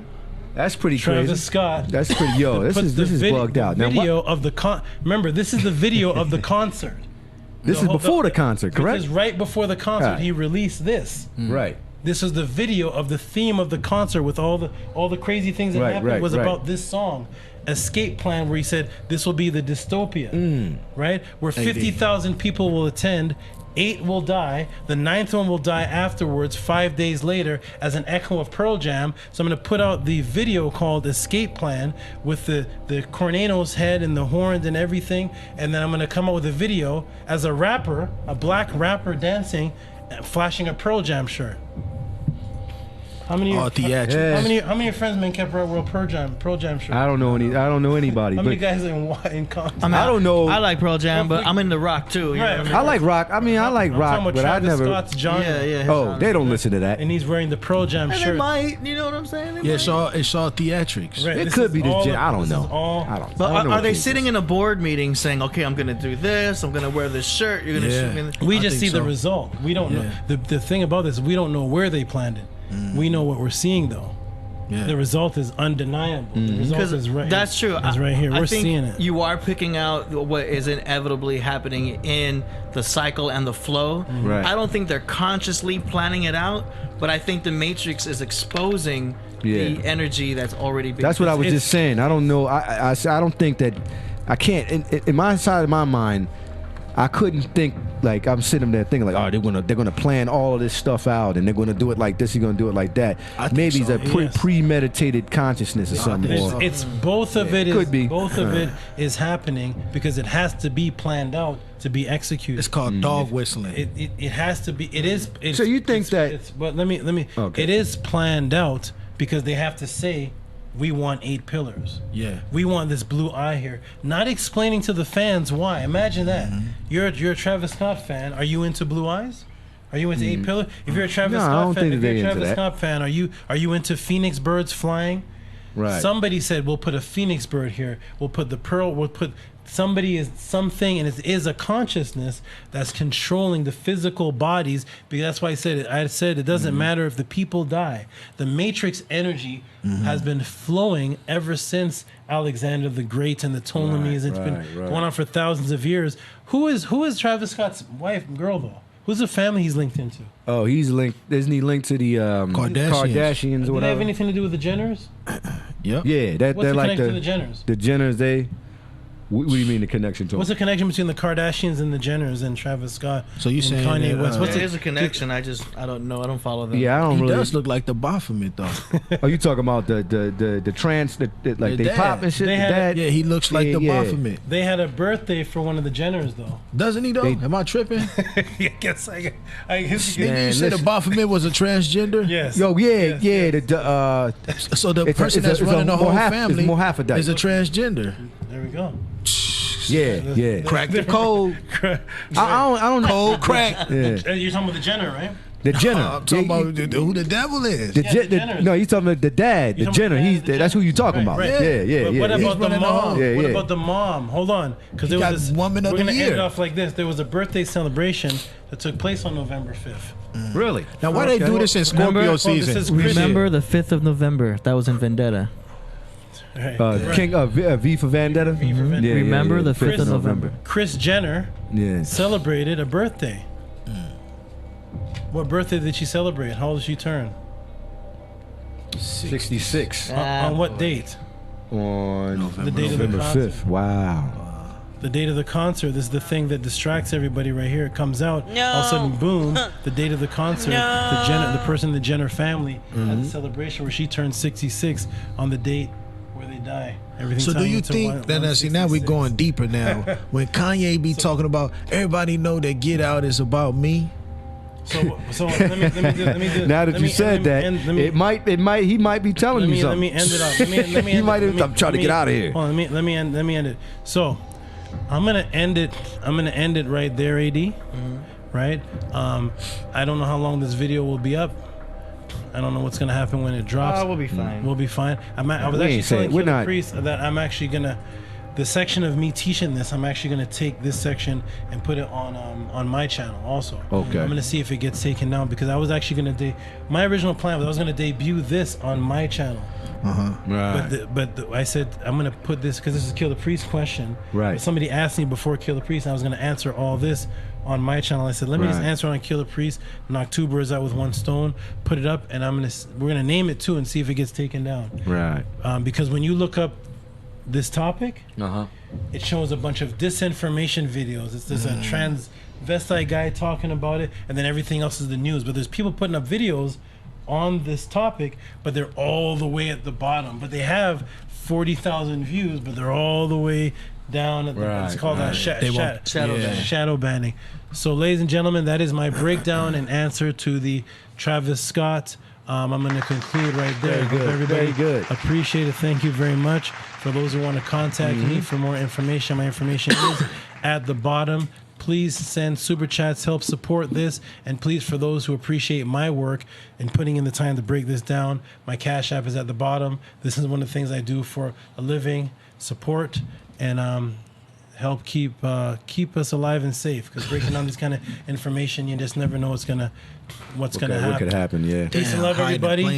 That's pretty Travis crazy. Scott. That's pretty. Yo, this is bugged out. Now Video what? of the Remember, this is the video of the concert. This is before the concert, correct? Because right before the concert, Right. he released this. Right. This is the video of the theme of the concert with all the crazy things that happened was about this song, Escape Plan, where he said this will be the dystopia, right? Where 50,000 people will attend, 8 will die, the 9th one will die afterwards 5 days later as an echo of Pearl Jam. So I'm going to put out the video called Escape Plan with the Cernunnos head and the horns and everything, and then I'm going to come out with a video as a rapper, a black rapper dancing, flashing a Pearl Jam shirt. How many? theatrics. How many of your friends been kept wear Pearl Jam shirt? I don't know anybody. How many but guys in contact? I don't know. I like Pearl Jam, but I'm into rock too. You know what I mean? I like rock. I mean, I like I'm rock, talking about but I Travis never. Scott's genre. Yeah. Oh, they don't listen to that. And he's wearing the Pearl Jam And they shirt. might, you know what I'm saying? They Yeah, might. it's all theatrics. Right, It this could is be the all gen- of- I don't this know. is all- I don't. But I don't know are what they Jesus sitting is. in a board meeting saying, "Okay, I'm gonna do this. I'm gonna wear this shirt. You're gonna shoot me"? In the-" We I just think see the so. result. We don't know. Yeah. The thing about this, we don't know where they planned it. We know what we're seeing though. Yeah. The result is undeniable. The result Because is right. that's true. It's right here. I We're think seeing it. You are picking out what is inevitably happening in the cycle and the flow. Right. I don't think they're consciously planning it out, but I think the Matrix is exposing the energy that's already been. That's what I was just saying. I don't know. I don't think that I can't. In my side of my mind, I couldn't think like I'm sitting there thinking like, oh, they're gonna plan all of this stuff out and they're gonna do it like this. You're gonna do it like that. I think Maybe so, it's a yes. premeditated consciousness or something. It's both of it. Could be. Both of it is happening because it has to be planned out to be executed. It's called dog whistling. It has to be. It is. It's, So you think that- It's, but let me. Okay. It is planned out because they have to say, we want 8 pillars. Yeah. We want this blue eye here. Not explaining to the fans why. Imagine that. You're a Travis Scott fan. Are you into blue eyes? Are you into 8 pillars? If you're a Travis No, I Scott don't fan, think if they're you're a into Travis that. Scott fan, are you into phoenix birds flying? Right. Somebody said we'll put a phoenix bird here. We'll put the pearl. We'll put somebody is something, and it is a consciousness that's controlling the physical bodies. Because that's why I said it. I said it doesn't matter if the people die. The Matrix energy has been flowing ever since Alexander the Great and the Ptolemies. It's been going on for thousands of years. Who is Travis Scott's girl though? Who's the family he's linked into? Oh, he's linked. Isn't he linked to the Kardashians or Do whatever? they have anything to do with the Jenners? Yep. Yeah, What's they're the like connection to the Jenners? The Jenners, they. What do you mean the connection to What's them? the connection between the Kardashians and the Jenners and Travis Scott? So you and saying Kanye that, West? What's There is a connection. I don't know. I don't follow them. Yeah, I don't He really. does look like the Baphomet though. Oh, you talking about the trans, like The they dad. pop and shit? They The had- dad? Yeah, he looks like the Baphomet. They had a birthday for one of the Jenners, though. Doesn't he though? Am I tripping? I guess I guess Nigga, you said the Baphomet was a transgender? Yes. Yo, yeah, Yes, yeah. So the It's person that's it's running the whole family is Mohaphedite. is a transgender. There we go. Yeah. Crack the code. I don't know. Cold crack. Yeah. You're talking about the Jenner, right? The Jenner. I'm talking about who the devil is. The Yeah, Jen- the Jenners. no, you talking about the dad, the You're talking Jenner. about the He's dad, the that's who you talking Right, about. right. Yeah. But what yeah. about the running the mom? home. Yeah, What yeah. about the mom? Hold on, because there got was this. Woman of we're the gonna end Year. it off like this. There was a birthday celebration that took place on November 5th. Really? Now, why they do this in Scorpio season? This is Christian. Remember the 5th of November? That was in Vendetta. Right. King V for Vendetta. V for Vendetta. Yeah, Remember yeah, the yeah. 5th of November. Chris Jenner Yeah. celebrated a birthday. What birthday did she celebrate? How old did she turn? 66 On what date? on The date of the November concert. 5th. Wow. The date of the concert. This is the thing that distracts everybody right here. It comes out. No. All of a sudden, boom, the date of the concert. The person in the Jenner family had the celebration where she turned 66 on the date where they die. Everything. So do you think that see now we going deeper now? When Kanye be talking about everybody know that Get Out is about me. So let me do. Now that you said that, he might be telling you Let me something. end it off. Let me He end it. might Let have. me- I'm trying to let get me- out of here. Hold on, let me end it. So, I'm gonna end it right there, AD. Right. I don't know how long this video will be up. I don't know what's gonna happen when it drops. We'll be fine. We'll be fine. I was We actually ain't saying- telling we're Killer not- Priest that I'm actually gonna. The section of me teaching this, I'm actually gonna take this section and put it on my channel also. Okay. I'm gonna see if it gets taken down because I was actually gonna my original plan was I was gonna debut this on my channel. Right. But I said I'm gonna put this because this is Kill the Priest question. Right. But somebody asked me before Kill the Priest, and I was gonna answer all this on my channel. I said let me just Right. answer on Kill the Priest, knock two birds out with one stone, put it up, and we're gonna name it too and see if it gets taken down. Right. Because when you look up this topic, Uh-huh. it shows a bunch of disinformation videos. It's this a transvestite guy talking about it, and then everything else is the news. But there's people putting up videos on this topic, but they're all the way at the bottom. But they have 40,000 views, but they're all the way down at the Right, it's called right. shadow banning. So ladies and gentlemen, that is my breakdown and answer to the Travis Scott. I'm going to conclude right there. Very good, Everybody very good. appreciate it. Thank you very much. For those who want to contact me for more information, my information is at the bottom. Please send super chats, help support this. And please, for those who appreciate my work and putting in the time to break this down, my Cash App is at the bottom. This is one of the things I do for a living, support, and help keep us alive and safe. Because breaking down this kind of information, you just never know what's gonna happen. What could happen? Yeah. Peace and love, everybody.